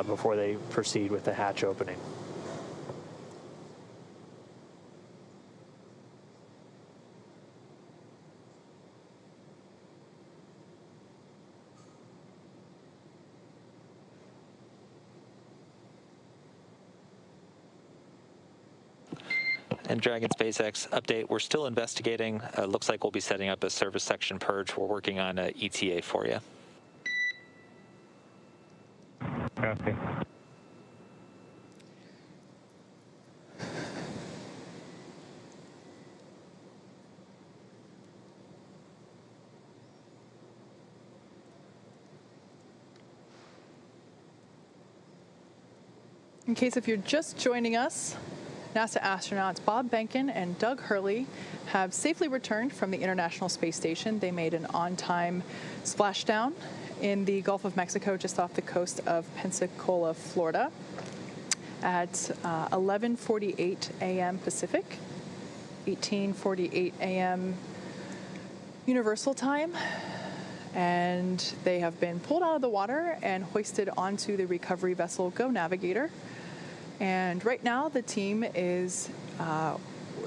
before they proceed with the hatch opening. And Dragon SpaceX update, we're still investigating. Looks like we'll be setting up a service section purge. We're working on an ETA for you. Copy. In case if you're just joining us, NASA astronauts Bob Behnken and Doug Hurley have safely returned from the International Space Station. They made an on-time splashdown in the Gulf of Mexico just off the coast of Pensacola, Florida at 11:48 a.m. Pacific, 18:48 a.m. Universal Time. And they have been pulled out of the water and hoisted onto the recovery vessel Go Navigator. And right now, the team is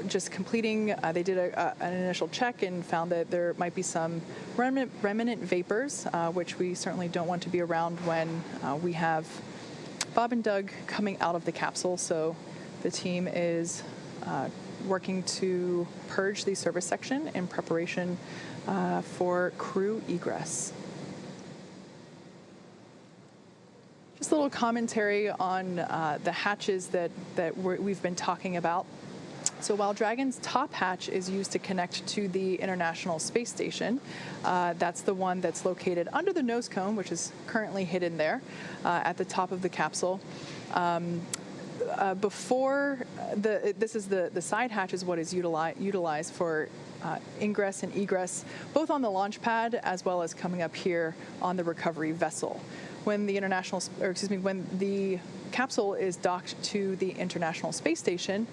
just completing, they did an initial check and found that there might be some remnant vapors, which we certainly don't want to be around when we have Bob and Doug coming out of the capsule. So the team is working to purge the service section in preparation for crew egress. Just a little commentary on the hatches that we've been talking about. So while Dragon's top hatch is used to connect to the International Space Station, that's the one that's located under the nose cone, which is currently hidden there at the top of the capsule. This is the side hatch is what is utilized for ingress and egress, both on the launch pad as well as coming up here on the recovery vessel. When the capsule is docked to the International Space Station,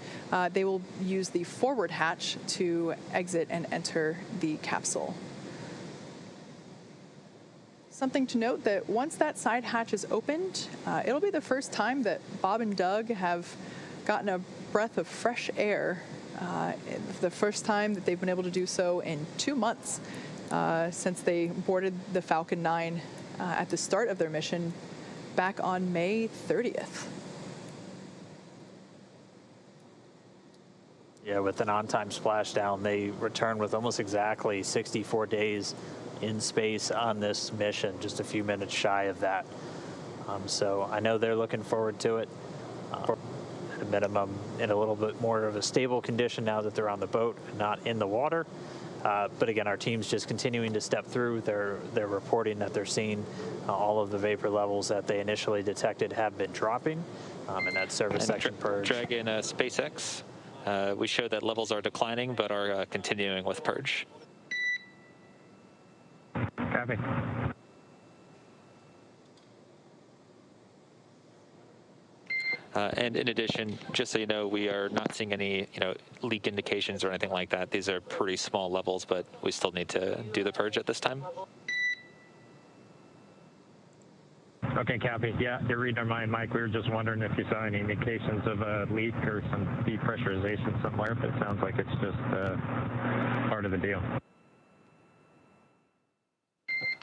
they will use the forward hatch to exit and enter the capsule. Something to note that once that side hatch is opened, it'll be the first time that Bob and Doug have gotten a breath of fresh air, the first time that they've been able to do so in 2 months since they boarded the Falcon 9 at the start of their mission back on May 30th. Yeah, with an on-time splashdown, they return with almost exactly 64 days in space on this mission, just a few minutes shy of that. So I know they're looking forward to it. At a minimum, in a little bit more of a stable condition now that they're on the boat and not in the water. But again, our team's just continuing to step through. They're reporting that they're seeing all of the vapor levels that they initially detected have been dropping. and that service section purge. Dragon SpaceX, we show that levels are declining but are continuing with purge. Copy. And in addition, just so you know, we are not seeing any, leak indications or anything like that. These are pretty small levels, but we still need to do the purge at this time. Okay, copy. Yeah, you're reading our mind, Mike. We were just wondering if you saw any indications of a leak or some depressurization somewhere, but it sounds like it's just part of the deal.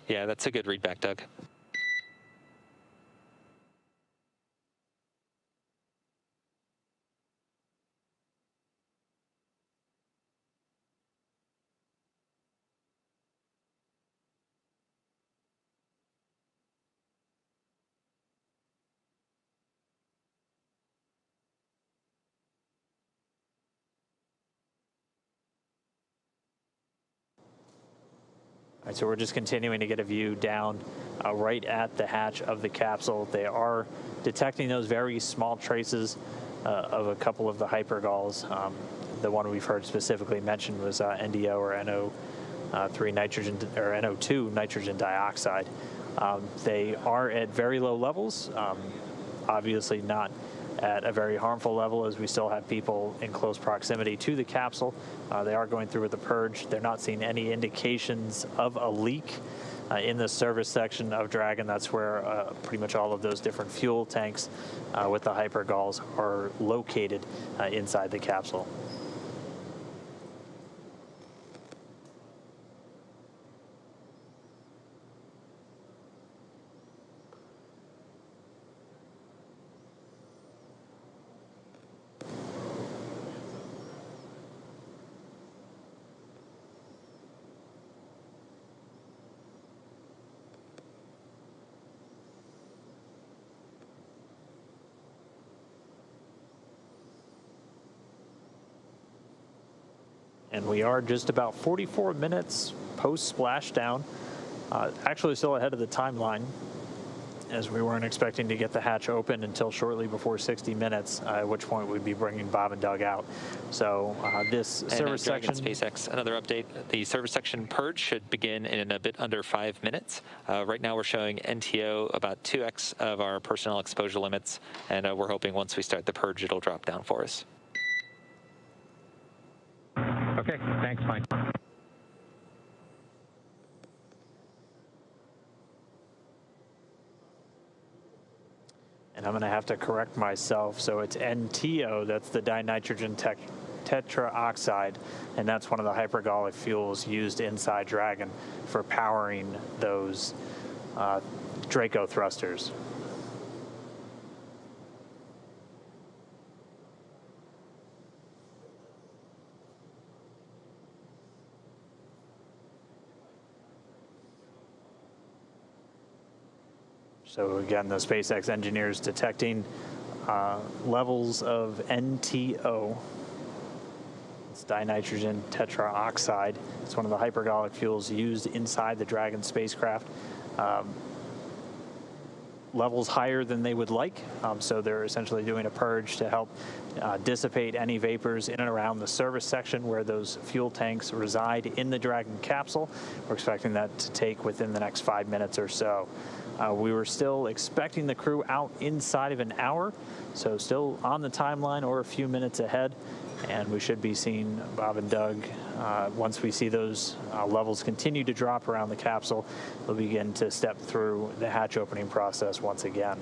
Yeah, that's a good readback, Doug. All right, so we're just continuing to get a view down right at the hatch of the capsule. They are detecting those very small traces of a couple of the hypergalls. The one we've heard specifically mentioned was NDO or NO3 nitrogen or NO2 nitrogen dioxide. They are at very low levels, obviously not at a very harmful level, as we still have people in close proximity to the capsule. They are going through with the purge. They're not seeing any indications of a leak in the service section of Dragon. That's where pretty much all of those different fuel tanks with the hypergalls are located inside the capsule. And we are just about 44 minutes post splashdown, actually still ahead of the timeline, as we weren't expecting to get the hatch open until shortly before 60 minutes, at which point we'd be bringing Bob and Doug out. So this service section... SpaceX, another update. The service section purge should begin in a bit under 5 minutes. Right now we're showing NTO about 2x of our personnel exposure limits, and we're hoping once we start the purge it'll drop down for us. Okay, thanks, Mike. And I'm going to have to correct myself. So it's NTO, that's the dinitrogen tetraoxide, and that's one of the hypergallic fuels used inside Dragon for powering those Draco thrusters. So again, the SpaceX engineers detecting levels of NTO. It's dinitrogen tetraoxide. It's one of the hypergallic fuels used inside the Dragon spacecraft. Levels higher than they would like, so they're essentially doing a purge to help dissipate any vapors in and around the service section where those fuel tanks reside in the Dragon capsule. We're expecting that to take within the next 5 minutes or so. We were still expecting the crew out inside of an hour, so still on the timeline or a few minutes ahead, and we should be seeing Bob and Doug. Once we see those levels continue to drop around the capsule, we'll begin to step through the hatch opening process once again.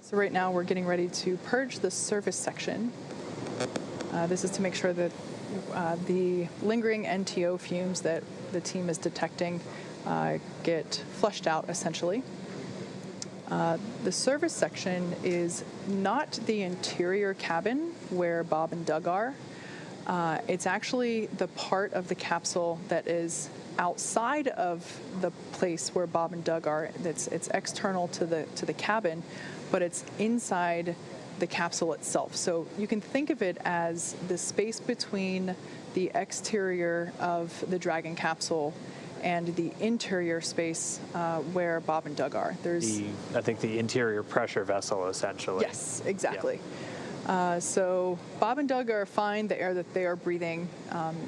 So right now we're getting ready to purge the surface section. This is to make sure that the lingering NTO fumes that the team is detecting get flushed out, essentially. The service section is not the interior cabin where Bob and Doug are. It's actually the part of the capsule that is outside of the place where Bob and Doug are. It's external to the cabin, but it's inside the capsule itself. So you can think of it as the space between the exterior of the Dragon capsule and the interior space where Bob and Doug are. I think the interior pressure vessel, essentially. Yes, exactly. Yeah. So Bob and Doug are fine. The air that they are breathing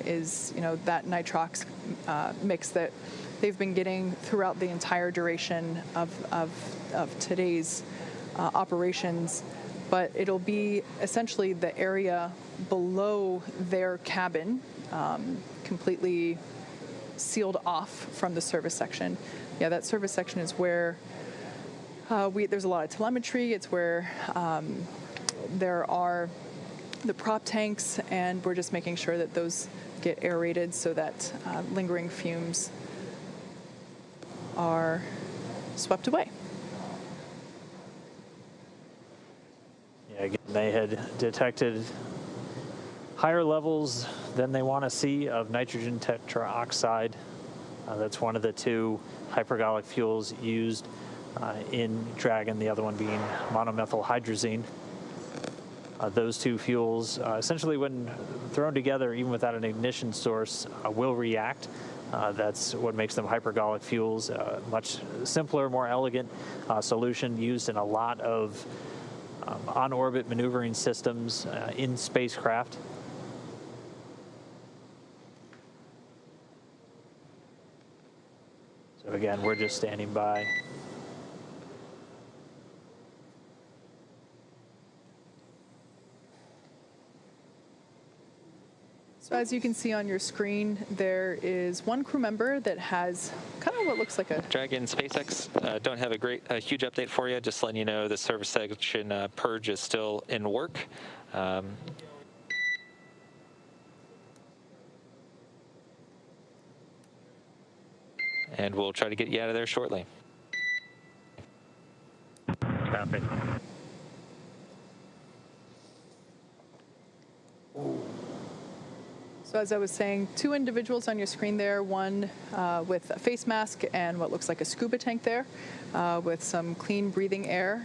is, that nitrox mix that they've been getting throughout the entire duration of today's operations. But it'll be essentially the area below their cabin, completely sealed off from the service section. Yeah, that service section is where there's a lot of telemetry. It's where there are the prop tanks, and we're just making sure that those get aerated so that lingering fumes are swept away. Yeah, again, they had detected higher levels than they want to see of nitrogen tetroxide. That's one of the two hypergolic fuels used in Dragon, the other one being monomethylhydrazine. Those two fuels, essentially when thrown together, even without an ignition source, will react. That's what makes them hypergolic fuels. Much simpler, more elegant solution used in a lot of on-orbit maneuvering systems in spacecraft. So again, we're just standing by. So as you can see on your screen, there is one crew member that has kind of what looks like a... Dragon SpaceX, don't have a huge update for you. Just letting you know the service section purge is still in work. And we'll try to get you out of there shortly. Copy. So as I was saying, two individuals on your screen there, one with a face mask and what looks like a scuba tank there with some clean breathing air.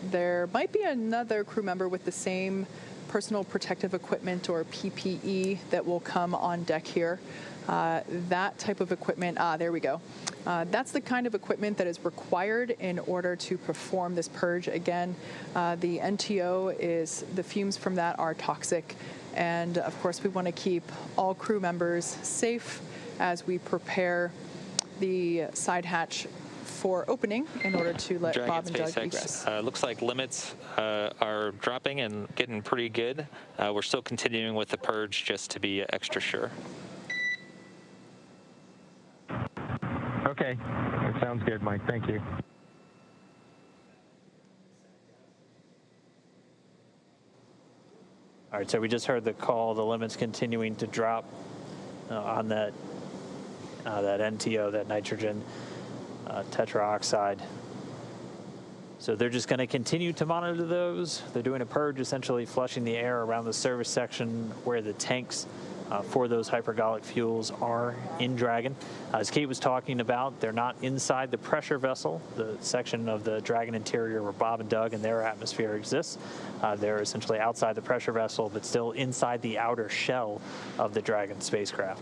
There might be another crew member with the same personal protective equipment or PPE that will come on deck here. That type of equipment, there we go. That's the kind of equipment that is required in order to perform this purge. Again, the NTO the fumes from that are toxic. And of course, we want to keep all crew members safe as we prepare the side hatch for opening in order to let Dragon Bob and Doug SpaceX, egress. Looks like limits are dropping and getting pretty good. We're still continuing with the purge just to be extra sure. Okay, that sounds good, Mike. Thank you. All right, so we just heard the call, the limits continuing to drop on that NTO, that nitrogen tetroxide. So they're just going to continue to monitor those. They're doing a purge, essentially flushing the air around the service section where the tanks for those hypergolic fuels are in Dragon. As Kate was talking about, they're not inside the pressure vessel, the section of the Dragon interior where Bob and Doug and their atmosphere exists. They're essentially outside the pressure vessel, but still inside the outer shell of the Dragon spacecraft.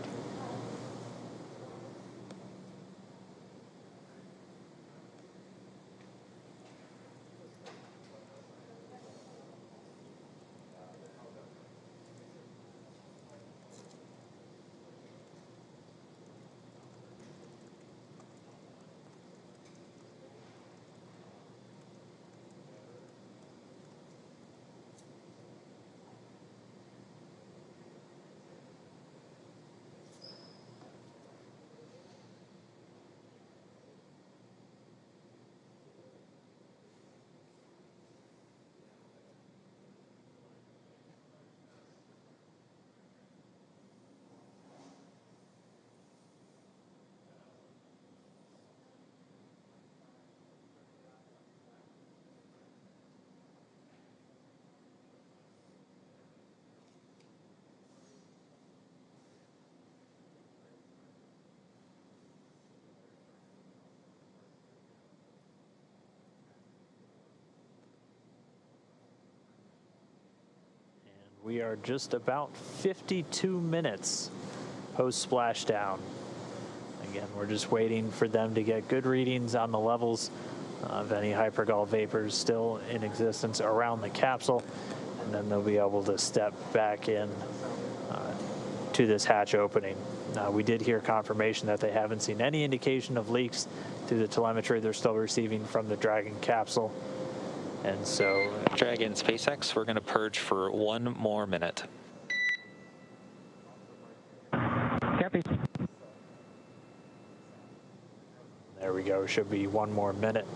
We are just about 52 minutes post splashdown. Again, we're just waiting for them to get good readings on the levels of any hypergol vapors still in existence around the capsule, and then they'll be able to step back in to this hatch opening. We did hear confirmation that they haven't seen any indication of leaks through the telemetry they're still receiving from the Dragon capsule. And so, Dragon SpaceX, we're going to purge for 1 more minute. Copy. There we go, should be 1 more minute.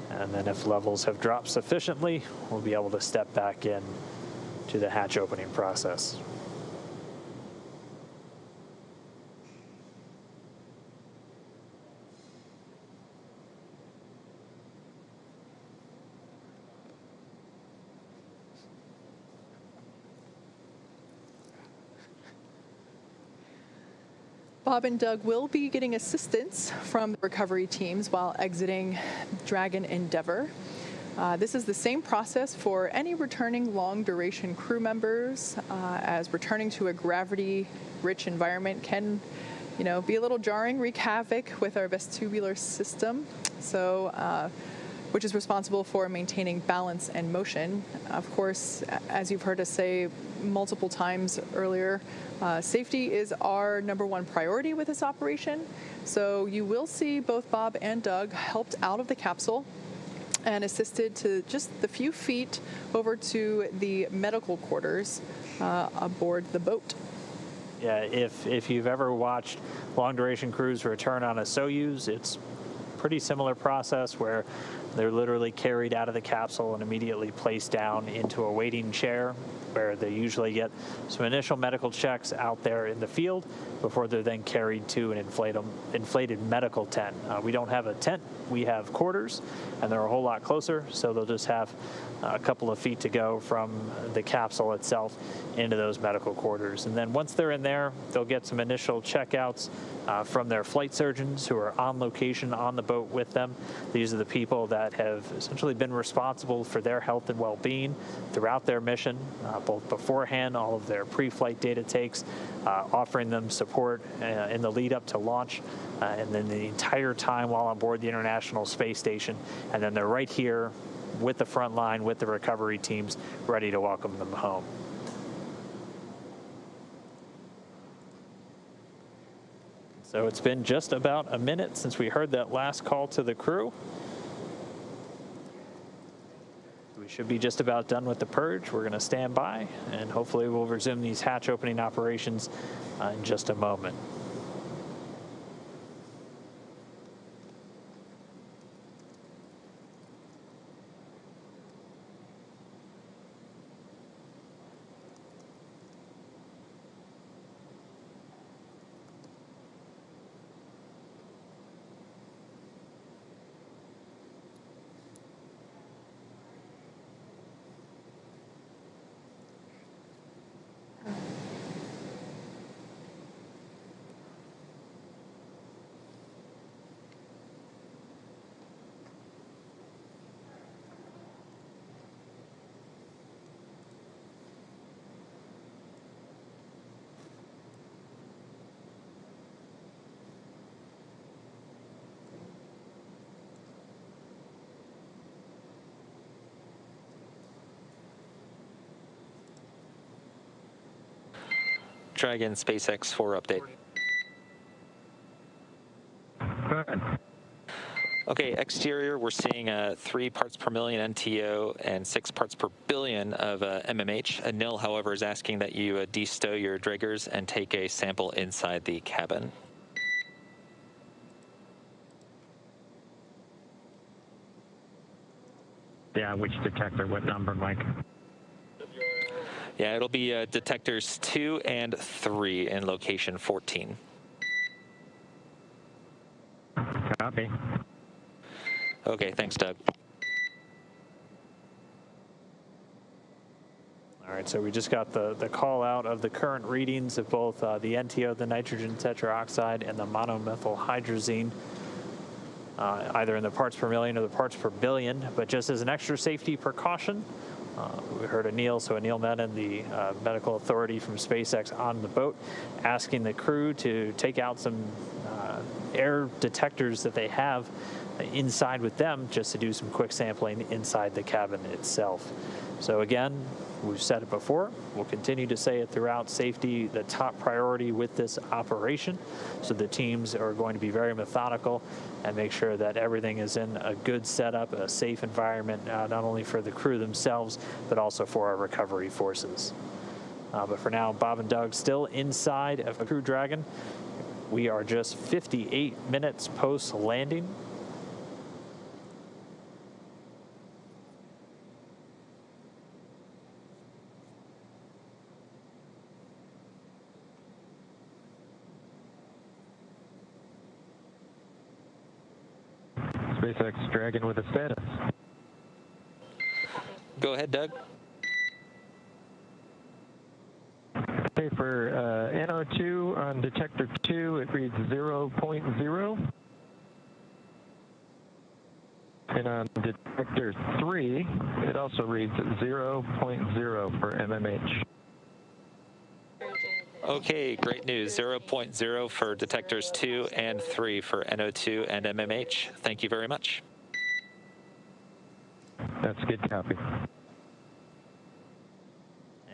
And then if levels have dropped sufficiently, we'll be able to step back in to the hatch opening process. Bob and Doug will be getting assistance from the recovery teams while exiting Dragon Endeavour. This is the same process for any returning long-duration crew members, as returning to a gravity-rich environment can, be a little jarring, wreak havoc with our vestibular system. So, which is responsible for maintaining balance and motion. Of course, as you've heard us say multiple times earlier, safety is our #1 priority with this operation. So you will see both Bob and Doug helped out of the capsule and assisted to just the few feet over to the medical quarters aboard the boat. Yeah, if you've ever watched long-duration crews return on a Soyuz, it's pretty similar process where they're literally carried out of the capsule and immediately placed down into a waiting chair where they usually get some initial medical checks out there in the field before they're then carried to an inflated medical tent. We don't have a tent, we have quarters, and they're a whole lot closer, so they'll just have a couple of feet to go from the capsule itself into those medical quarters. And then once they're in there, they'll get some initial checkouts from their flight surgeons who are on location on the boat with them. These are the people that have essentially been responsible for their health and well-being throughout their mission, both beforehand, all of their pre-flight data takes, offering them support in the lead up to launch, and then the entire time while on board the International Space Station. And then they're right here with the front line, with the recovery teams, ready to welcome them home. So it's been just about a minute since we heard that last call to the crew. We should be just about done with the purge. We're going to stand by, and hopefully we'll resume these hatch opening operations in just a moment. Dragon SpaceX 4 update. Good. Okay, exterior, we're seeing 3 parts per million NTO and 6 parts per billion of MMH. Anil, however, is asking that you de-stow your Draggers and take a sample inside the cabin. Yeah, which detector? What number, Mike? Yeah, it'll be detectors 2 and 3 in location 14. Copy. Okay, thanks, Doug. All right, so we just got the call out of the current readings of both the NTO, the nitrogen tetroxide, and the monomethyl hydrazine, either in the parts per million or the parts per billion. But just as an extra safety precaution, We heard Anil, so Anil Menon, the medical authority from SpaceX on the boat, asking the crew to take out some air detectors that they have inside with them just to do some quick sampling inside the cabin itself. So again, we've said it before, we'll continue to say it throughout, safety the top priority with this operation. So the teams are going to be very methodical and make sure that everything is in a good setup, a safe environment, not only for the crew themselves, but also for our recovery forces. But for now, Bob and Doug still inside of Crew Dragon. We are just 58 minutes post-landing. SpaceX Dragon with a status. Go ahead, Doug. Okay, for NO2 on detector 2, it reads 0.0. And on detector 3, it also reads 0.0 for MMH. Okay, great news. 0.0 for detectors 2 and 3 for NO2 and MMH. Thank you very much. That's a good copy.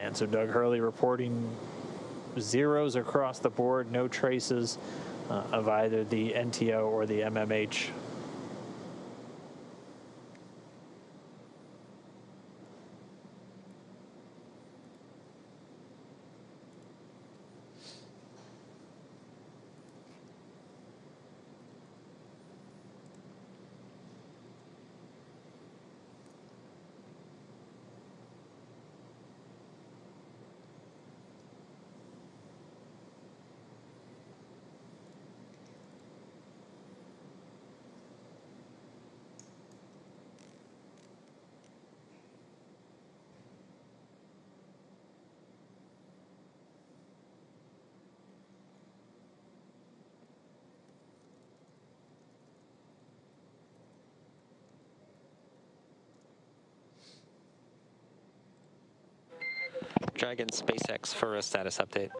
And so Doug Hurley reporting zeros across the board, no traces of either the NTO or the MMH. Dragon SpaceX for a status update.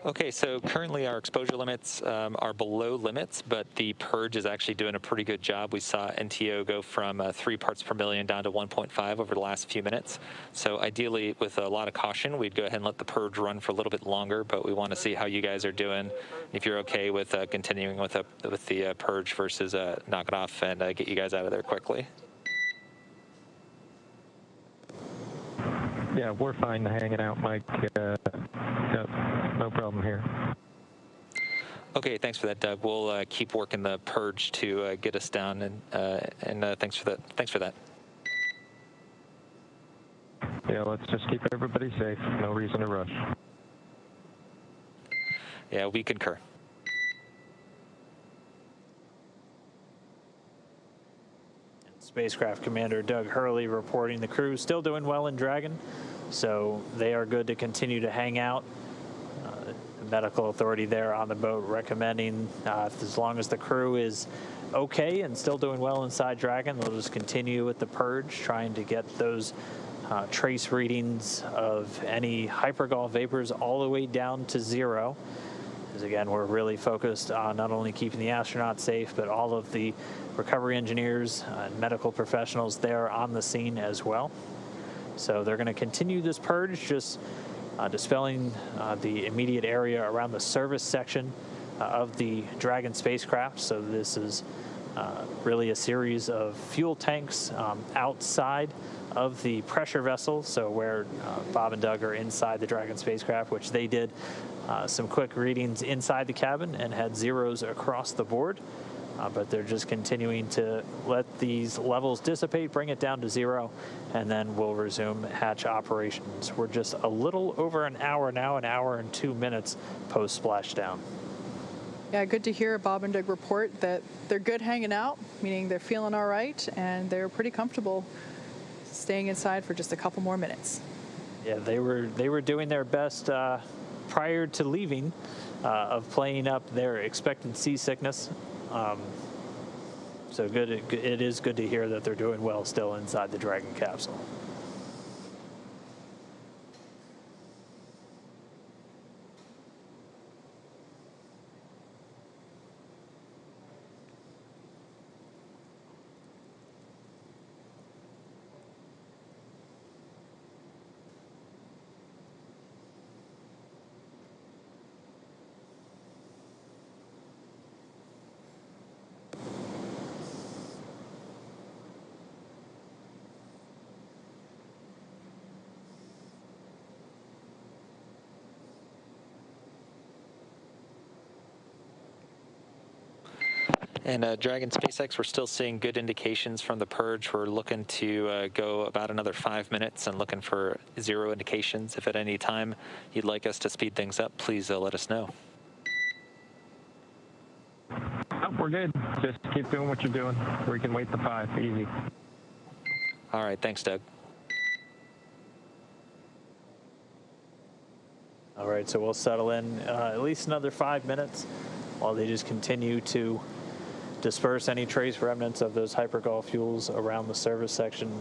Okay, so currently our exposure limits are below limits, but the purge is actually doing a pretty good job. We saw NTO go from 3 parts per million down to 1.5 over the last few minutes. So ideally, with a lot of caution, we'd go ahead and let the purge run for a little bit longer, but we want to see how you guys are doing. If you're okay with continuing with the purge versus knock it off and get you guys out of there quickly. Yeah, we're fine hanging out, Mike. No problem here. Okay, thanks for that, Doug. We'll keep working the purge to get us down, and thanks for that. Thanks for that. Yeah, let's just keep everybody safe. No reason to rush. Yeah, we concur. Spacecraft Commander Doug Hurley reporting the crew still doing well in Dragon, so they are good to continue to hang out. The medical authority there on the boat recommending as long as the crew is okay and still doing well inside Dragon, they'll just continue with the purge, trying to get those trace readings of any hypergol vapors all the way down to 0. Because again, we're really focused on not only keeping the astronauts safe, but all of the recovery engineers and medical professionals there on the scene as well. So they're going to continue this purge, just dispelling the immediate area around the service section of the Dragon spacecraft. So this is really a series of fuel tanks outside of the pressure vessel, so where Bob and Doug are inside the Dragon spacecraft, which they did some quick readings inside the cabin and had zeros across the board. But they're just continuing to let these levels dissipate, bring it down to 0, and then we'll resume hatch operations. We're just a little over an hour now, an hour and 2 minutes post-splashdown. Yeah, good to hear Bob and Doug report that they're good hanging out, meaning they're feeling all right, and they're pretty comfortable staying inside for just a couple more minutes. Yeah, they were doing their best prior to leaving of playing up their expected seasickness. So good. It is good to hear that they're doing well still inside the Dragon capsule. And Dragon SpaceX, we're still seeing good indications from the purge. We're looking to go about another 5 minutes and looking for 0 indications. If at any time you'd like us to speed things up, please let us know. Oh, we're good. Just keep doing what you're doing. We can wait the 5. Easy. All right. Thanks, Doug. All right, so we'll settle in at least another 5 minutes while they just continue to disperse any trace remnants of those hypergol fuels around the service section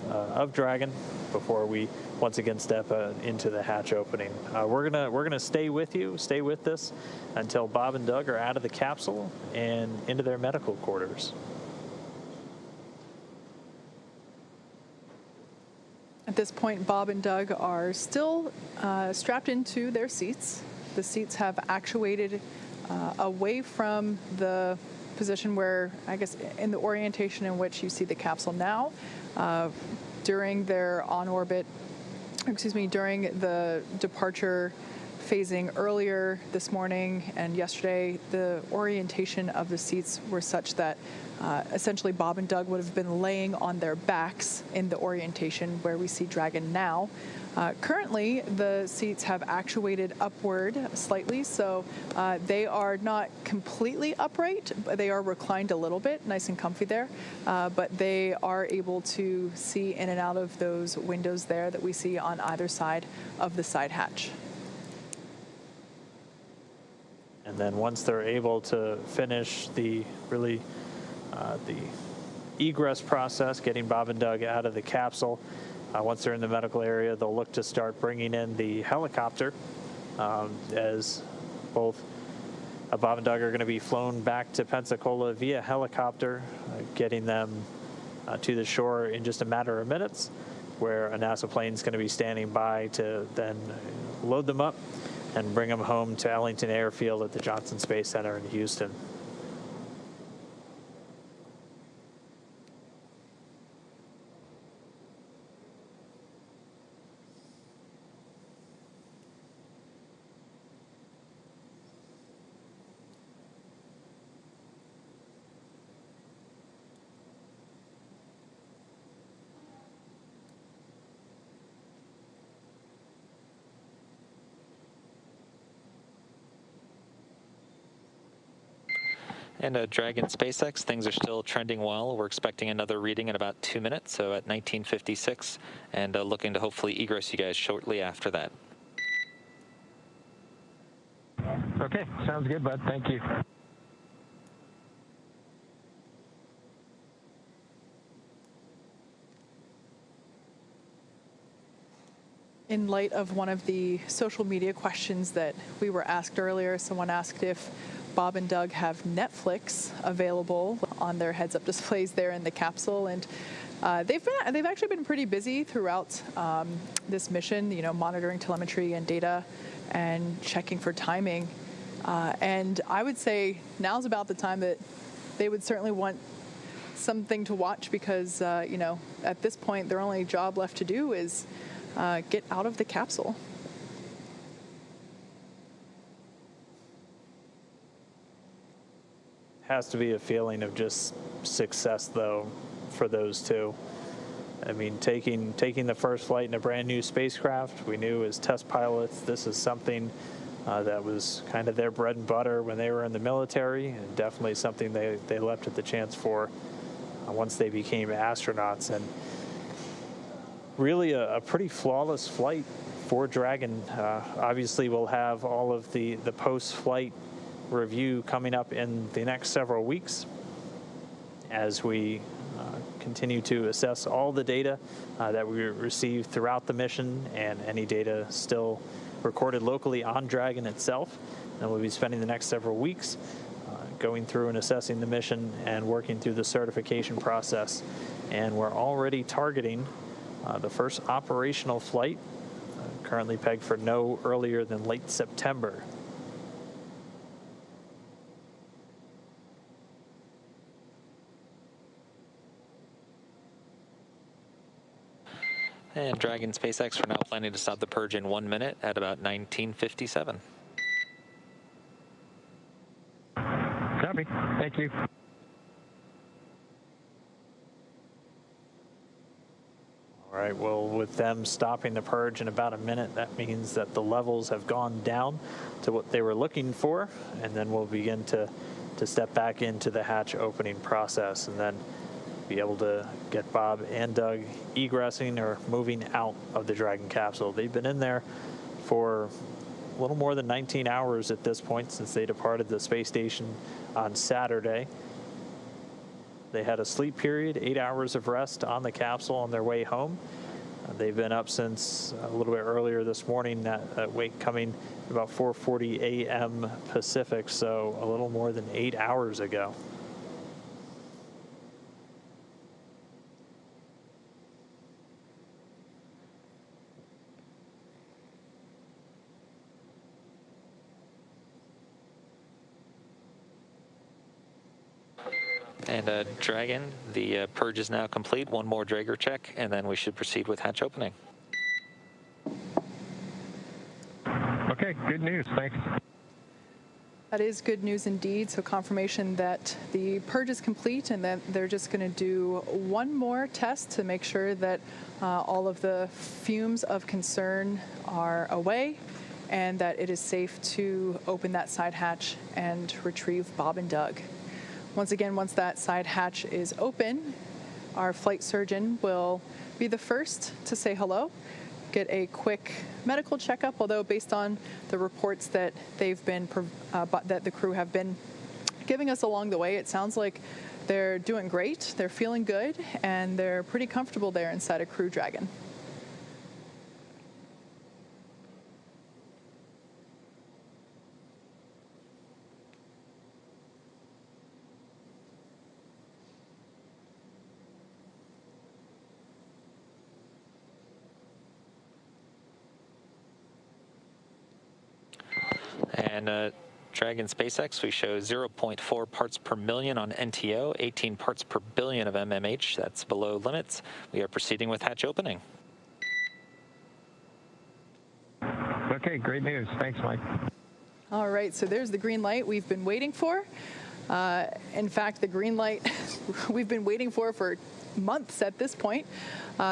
of Dragon before we once again step into the hatch opening. We're gonna stay with this until Bob and Doug are out of the capsule and into their medical quarters. At this point, Bob and Doug are still strapped into their seats. The seats have actuated away from the position where, I guess, in the orientation in which you see the capsule now. During their during the departure phasing earlier this morning and yesterday, the orientation of the seats were such that essentially Bob and Doug would have been laying on their backs in the orientation where we see Dragon now. Currently, the seats have actuated upward slightly, so they are not completely upright, but they are reclined a little bit, nice and comfy there. But they are able to see in and out of those windows there that we see on either side of the side hatch. And then once they're able to finish the egress process, getting Bob and Doug out of the capsule, once they're in the medical area, they'll look to start bringing in the helicopter, as both Bob and Doug are going to be flown back to Pensacola via helicopter, getting them to the shore in just a matter of minutes, where a NASA plane is going to be standing by to then load them up and bring them home to Ellington Airfield at the Johnson Space Center in Houston. And Dragon SpaceX, things are still trending well. We're expecting another reading in about 2 minutes, so at 19:56, and looking to hopefully egress you guys shortly after that. Okay, sounds good, bud. Thank you. In light of one of the social media questions that we were asked earlier, someone asked if Bob and Doug have Netflix available on their heads-up displays there in the capsule, and they've actually been pretty busy throughout this mission, monitoring telemetry and data and checking for timing. And I would say now's about the time that they would certainly want something to watch because, at this point, their only job left to do is get out of the capsule. Has to be a feeling of just success, though, for those two. I mean, taking the first flight in a brand new spacecraft, we knew as test pilots this is something that was kind of their bread and butter when they were in the military, and definitely something they leapt at the chance for once they became astronauts. And really a pretty flawless flight for Dragon. Obviously, we'll have all of the post-flight review coming up in the next several weeks. as we continue to assess all the data that we received throughout the mission and any data still recorded locally on Dragon itself. And we'll be spending the next several weeks going through and assessing the mission and working through the certification process. And we're already targeting the first operational flight, currently pegged for no earlier than late September. And Dragon SpaceX, we're now planning to stop the purge in 1 minute at about 1957. Copy. Thank you. All right, well, with them stopping the purge in about a minute, that means that the levels have gone down to what they were looking for, and then we'll begin to step back into the hatch opening process and then be able to get Bob and Doug egressing or moving out of the Dragon capsule. They've been in there for a little more than 19 hours at this point since they departed the space station on Saturday. They had a sleep period, 8 hours of rest on the capsule on their way home. They've been up since a little bit earlier this morning, that wake coming about 4:40 a.m. Pacific, so a little more than 8 hours ago. And Dragon, the purge is now complete. One more Drager check, and then we should proceed with hatch opening. Okay, good news. Thanks. That is good news indeed. So confirmation that the purge is complete and that they're just going to do one more test to make sure that all of the fumes of concern are away and that it is safe to open that side hatch and retrieve Bob and Doug. Once again, once that side hatch is open, our flight surgeon will be the first to say hello, get a quick medical checkup, although based on the reports that that the crew have been giving us along the way, it sounds like they're doing great, they're feeling good, and they're pretty comfortable there inside a Crew Dragon. And Dragon SpaceX, we show 0.4 parts per million on NTO, 18 parts per billion of MMH. That's below limits. We are proceeding with hatch opening. Okay, great news. Thanks, Mike. All right, so there's the green light we've been waiting for. In fact, the green light we've been waiting for months at this point.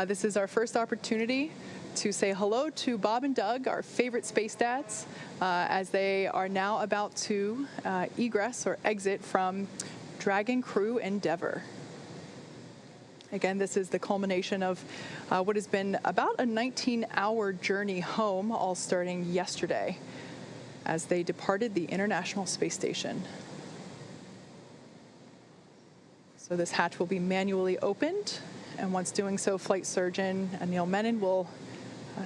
This is our first opportunity to say hello to Bob and Doug, our favorite space dads, as they are now about to egress or exit from Dragon Crew Endeavour. Again, this is the culmination of what has been about a 19-hour journey home, all starting yesterday as they departed the International Space Station. So this hatch will be manually opened, and once doing so, Flight Surgeon Neil Menon will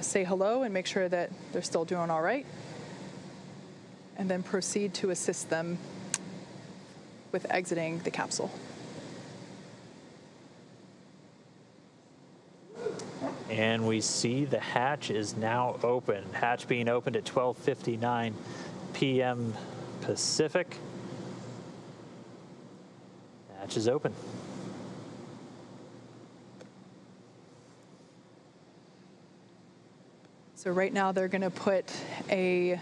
say hello and make sure that they're still doing all right, and then proceed to assist them with exiting the capsule. And we see the hatch is now open. Hatch being opened at 12:59 p.m. Pacific. Hatch is open. So right now they're going to put a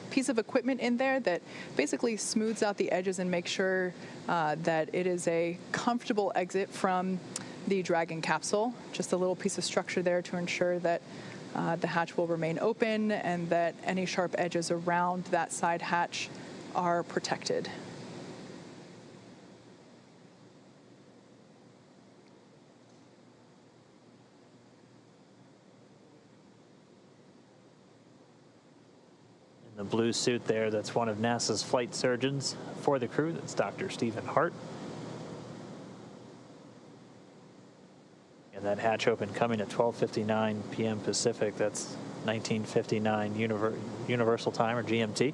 piece of equipment in there that basically smooths out the edges and makes sure that it is a comfortable exit from the Dragon capsule. Just a little piece of structure there to ensure that the hatch will remain open and that any sharp edges around that side hatch are protected. The blue suit there, that's one of NASA's flight surgeons for the crew. That's Dr. Stephen Hart. that hatch open coming at 12:59 p.m. Pacific. That's 19:59 Universal Time, or GMT.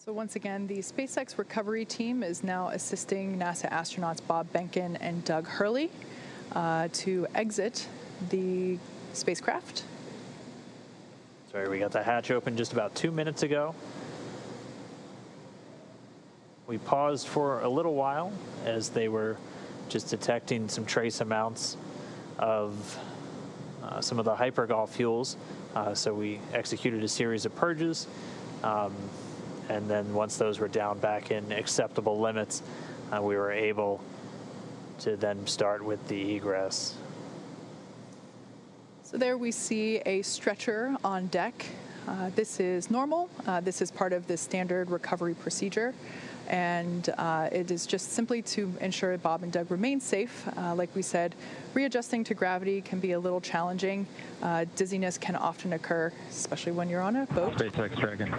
So once again, the SpaceX recovery team is now assisting NASA astronauts Bob Behnken and Doug Hurley to exit the spacecraft. Sorry, we got the hatch open just about 2 minutes ago. We paused for a little while as they were just detecting some trace amounts of some of the hypergol fuels. So we executed a series of purges. And then once those were down back in acceptable limits, we were able to then start with the egress. So there we see a stretcher on deck. This is normal. This is part of the standard recovery procedure. And it is just simply to ensure Bob and Doug remain safe. Like we said, readjusting to gravity can be a little challenging. Dizziness can often occur, especially when you're on a boat. SpaceX Dragon,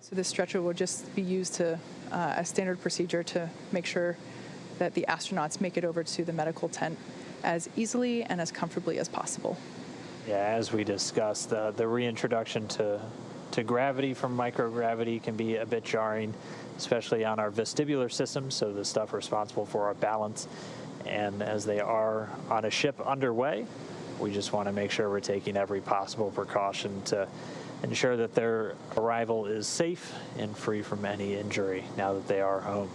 So this stretcher will just be used to as standard procedure to make sure that the astronauts make it over to the medical tent as easily and as comfortably as possible. Yeah, as we discussed, the reintroduction to gravity from microgravity can be a bit jarring, especially on our vestibular system, so the stuff responsible for our balance. And as they are on a ship underway, we just want to make sure we're taking every possible precaution to ensure that their arrival is safe and free from any injury now that they are home.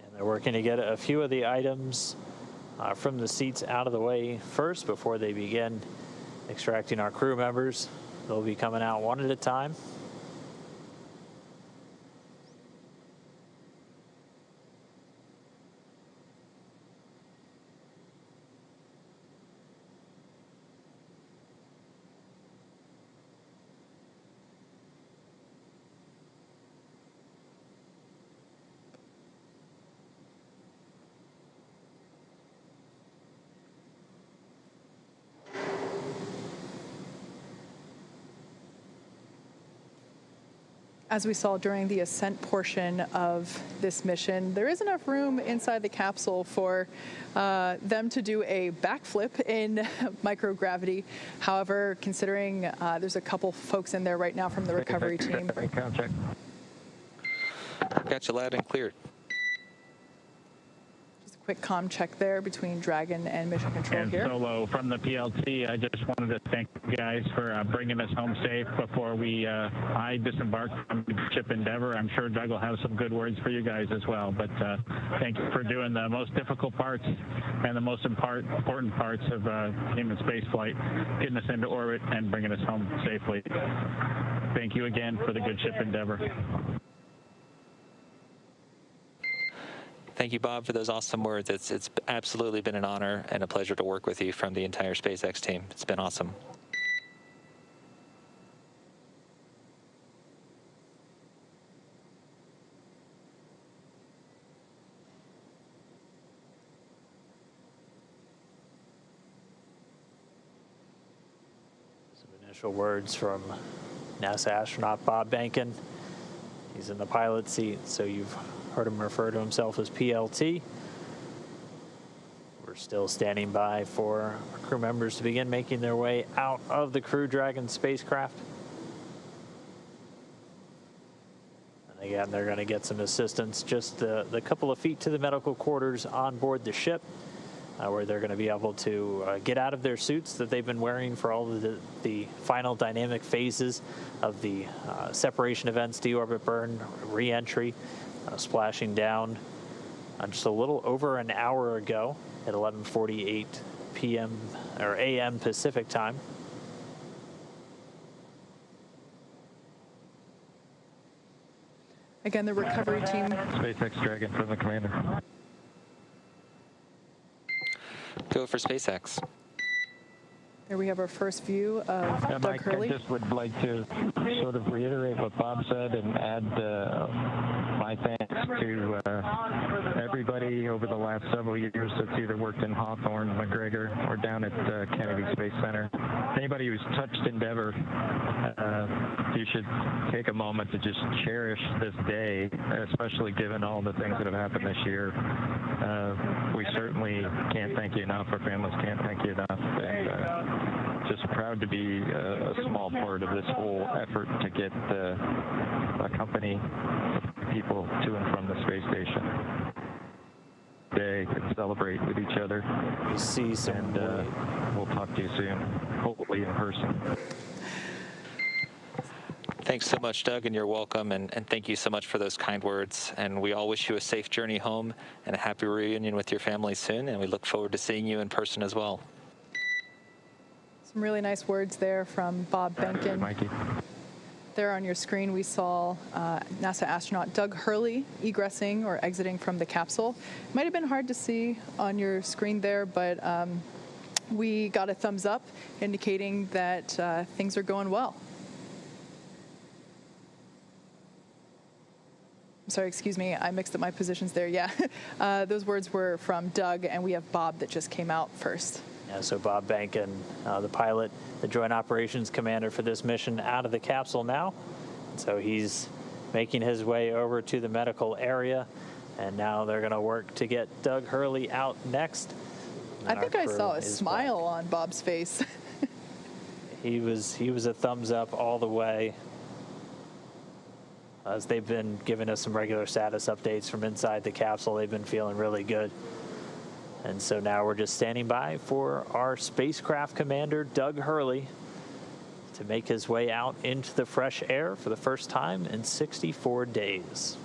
And they're working to get a few of the items from the seats out of the way first before they begin extracting our crew members. They'll be coming out one at a time. As we saw during the ascent portion of this mission, there is enough room inside the capsule for them to do a backflip in microgravity. However, considering there's a couple folks in there right now from the recovery team. Got you loud and clear. Quick comm check there between Dragon and Mission Control and here. Solo from the PLT, I just wanted to thank you guys for bringing us home safe before I disembarked from the ship Endeavour. I'm sure Doug will have some good words for you guys as well, but thank you for doing the most difficult parts and the most important parts of human space flight, getting us into orbit and bringing us home safely. Thank you again for the good ship Endeavour. Thank you, Bob, for those awesome words. It's absolutely been an honor and a pleasure to work with you from the entire SpaceX team. It's been awesome. Some initial words from NASA astronaut Bob Behnken. He's in the pilot seat, so you've heard him refer to himself as PLT. We're still standing by for our crew members to begin making their way out of the Crew Dragon spacecraft. And Again, they're going to get some assistance just the couple of feet to the medical quarters on board the ship, where they're going to be able to get out of their suits that they've been wearing for all of the final dynamic phases of the separation events, deorbit burn, re-entry, splashing down just a little over an hour ago at 11:48 p.m. or a.m. Pacific time. Again, the recovery team. SpaceX Dragon from the commander. Go for SpaceX. There we have our first view of Doug Mike, Hurley. I just would like to sort of reiterate what Bob said and add my thanks to everybody over the last several years that's either worked in Hawthorne, McGregor, or down at Kennedy Space Center. Anybody who's touched Endeavour, you should take a moment to just cherish this day, especially given all the things that have happened this year. We certainly can't thank you enough. Our families can't thank you enough. And, just proud to be a small part of this whole effort to get a company of people to and from the space station. Today and celebrate with each other. We see some, and we'll talk to you soon, hopefully in person. Thanks so much, Doug, and you're welcome, and thank you so much for those kind words. And we all wish you a safe journey home and a happy reunion with your family soon, and we look forward to seeing you in person as well. Some really nice words there from Bob Behnken. Mikey. There on your screen, we saw NASA astronaut Doug Hurley egressing or exiting from the capsule. It might have been hard to see on your screen there, but we got a thumbs up indicating that things are going well. Sorry, excuse me, I mixed up my positions there. Yeah, those words were from Doug, and we have Bob that just came out first. Yeah, so Bob Behnken, the pilot, the Joint Operations Commander for this mission, out of the capsule now. So he's making his way over to the medical area, and now they're going to work to get Doug Hurley out next. I think I saw a smile on Bob's face. He was a thumbs up all the way. As they've been giving us some regular status updates from inside the capsule, they've been feeling really good. And so now we're just standing by for our spacecraft commander, Doug Hurley, to make his way out into the fresh air for the first time in 64 days.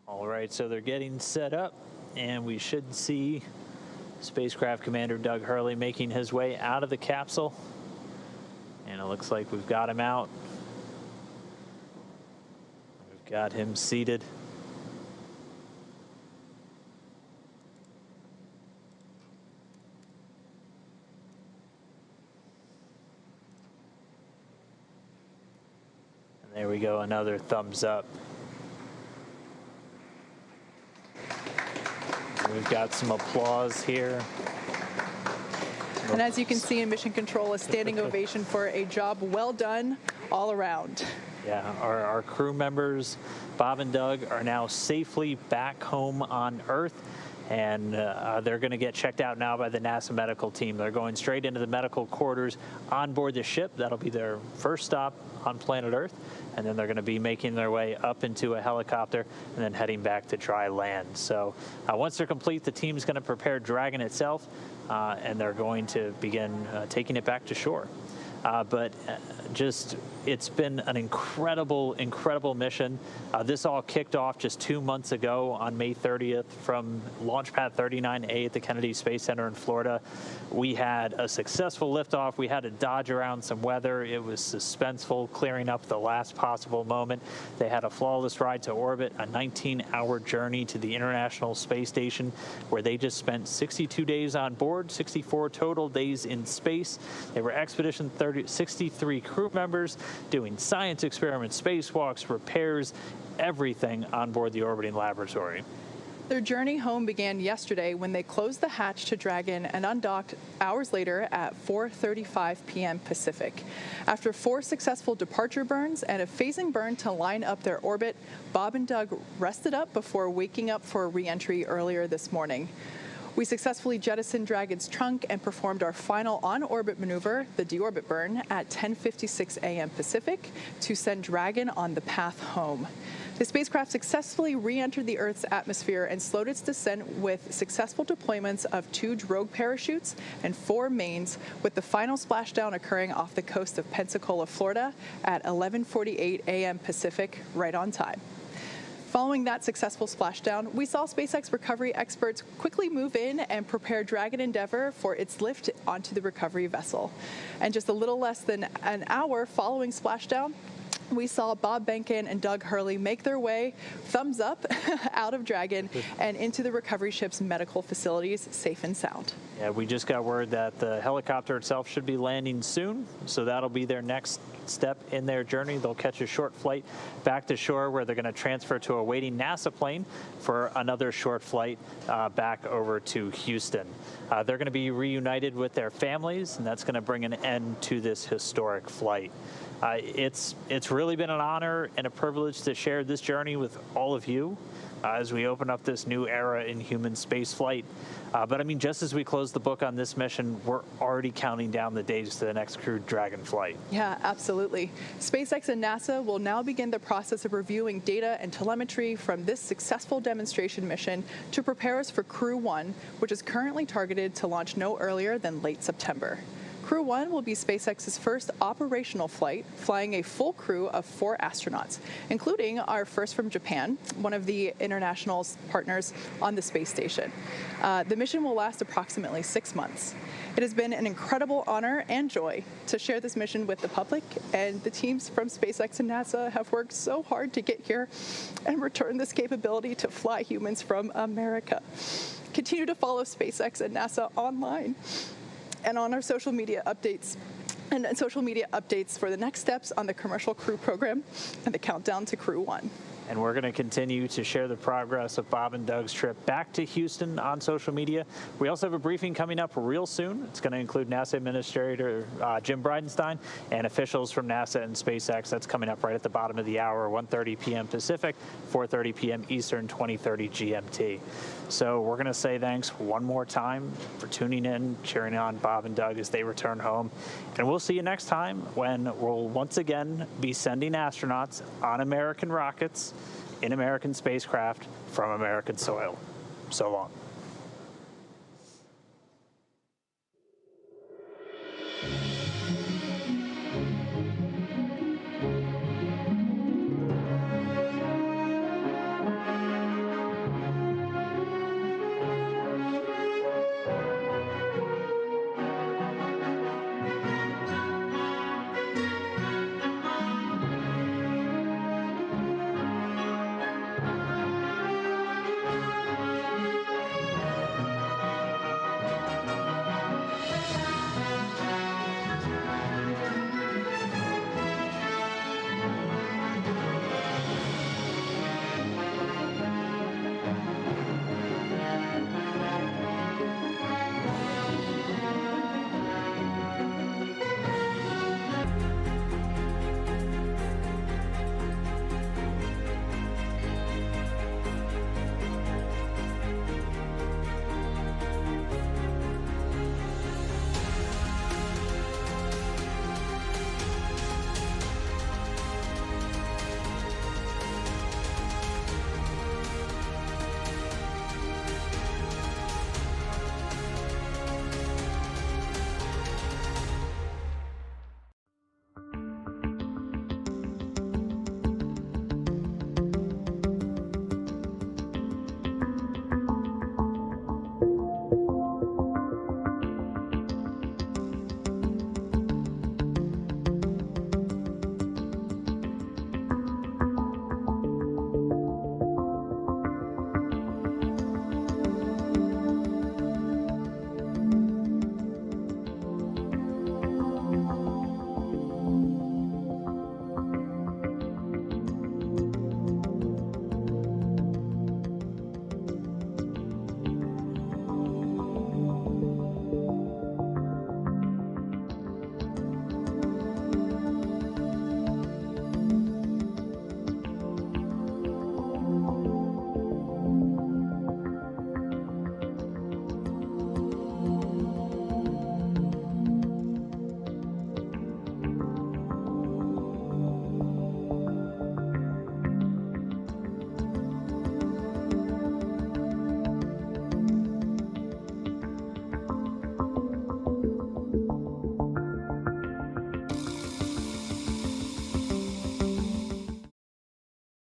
All right, so they're getting set up, and we should see spacecraft commander Doug Hurley making his way out of the capsule. And it looks like we've got him out. We've got him seated. And there we go, another thumbs up. We've got some applause here. And as you can see in Mission Control, a standing ovation for a job well done all around. Yeah, our crew members, Bob and Doug, are now safely back home on Earth. and they're going to get checked out now by the NASA medical team. They're going straight into the medical quarters on board the ship. That'll be their first stop on planet Earth, and then they're going to be making their way up into a helicopter and then heading back to dry land. So once they're complete, the team's going to prepare Dragon itself, and they're going to begin taking it back to shore. It's been an incredible mission. This all kicked off just 2 months ago on May 30th from Launch Pad 39A at the Kennedy Space Center in Florida. We had a successful liftoff. We had to dodge around some weather. It was suspenseful, clearing up the last possible moment. They had a flawless ride to orbit, a 19-hour journey to the International Space Station, where they just spent 62 days on board, 64 total days in space. They were Expedition 63 crew members doing science experiments, spacewalks, repairs, everything on board the orbiting laboratory. Their journey home began yesterday when they closed the hatch to Dragon and undocked hours later at 4:35 p.m. Pacific. After 4 successful departure burns and a phasing burn to line up their orbit, Bob and Doug rested up before waking up for a re-entry earlier this morning. We successfully jettisoned Dragon's trunk and performed our final on-orbit maneuver, the deorbit burn, at 10:56 a.m. Pacific to send Dragon on the path home. The spacecraft successfully re-entered the Earth's atmosphere and slowed its descent with successful deployments of 2 drogue parachutes and 4 mains, with the final splashdown occurring off the coast of Pensacola, Florida at 11:48 a.m. Pacific, right on time. Following that successful splashdown, we saw SpaceX recovery experts quickly move in and prepare Dragon Endeavour for its lift onto the recovery vessel. And just a little less than an hour following splashdown, we saw Bob Behnken and Doug Hurley make their way, thumbs up, out of Dragon and into the recovery ship's medical facilities, safe and sound. Yeah, we just got word that the helicopter itself should be landing soon, so that'll be their next step in their journey. They'll catch a short flight back to shore where they're going to transfer to a waiting NASA plane for another short flight back over to Houston. They're going to be reunited with their families, and that's going to bring an end to this historic flight. It's really been an honor and a privilege to share this journey with all of you as we open up this new era in human space flight. But I mean, just as we close the book on this mission, we're already counting down the days to the next crewed Dragon flight. Yeah, absolutely. SpaceX and NASA will now begin the process of reviewing data and telemetry from this successful demonstration mission to prepare us for Crew 1, which is currently targeted to launch no earlier than late September. Crew 1 will be SpaceX's first operational flight, flying a full crew of 4 astronauts, including our first from Japan, one of the international partners on the space station. The mission will last approximately 6 months. It has been an incredible honor and joy to share this mission with the public, and the teams from SpaceX and NASA have worked so hard to get here and return this capability to fly humans from America. Continue to follow SpaceX and NASA online and on our social media updates for the next steps on the commercial crew program and the countdown to Crew 1. And we're going to continue to share the progress of Bob and Doug's trip back to Houston on social media. We also have a briefing coming up real soon. It's going to include NASA Administrator Jim Bridenstine and officials from NASA and SpaceX. That's coming up right at the bottom of the hour, 1:30 p.m. Pacific, 4:30 p.m. Eastern, 20:30 GMT. So we're going to say thanks one more time for tuning in, cheering on Bob and Doug as they return home. And we'll see you next time when we'll once again be sending astronauts on American rockets in American spacecraft from American soil. So long.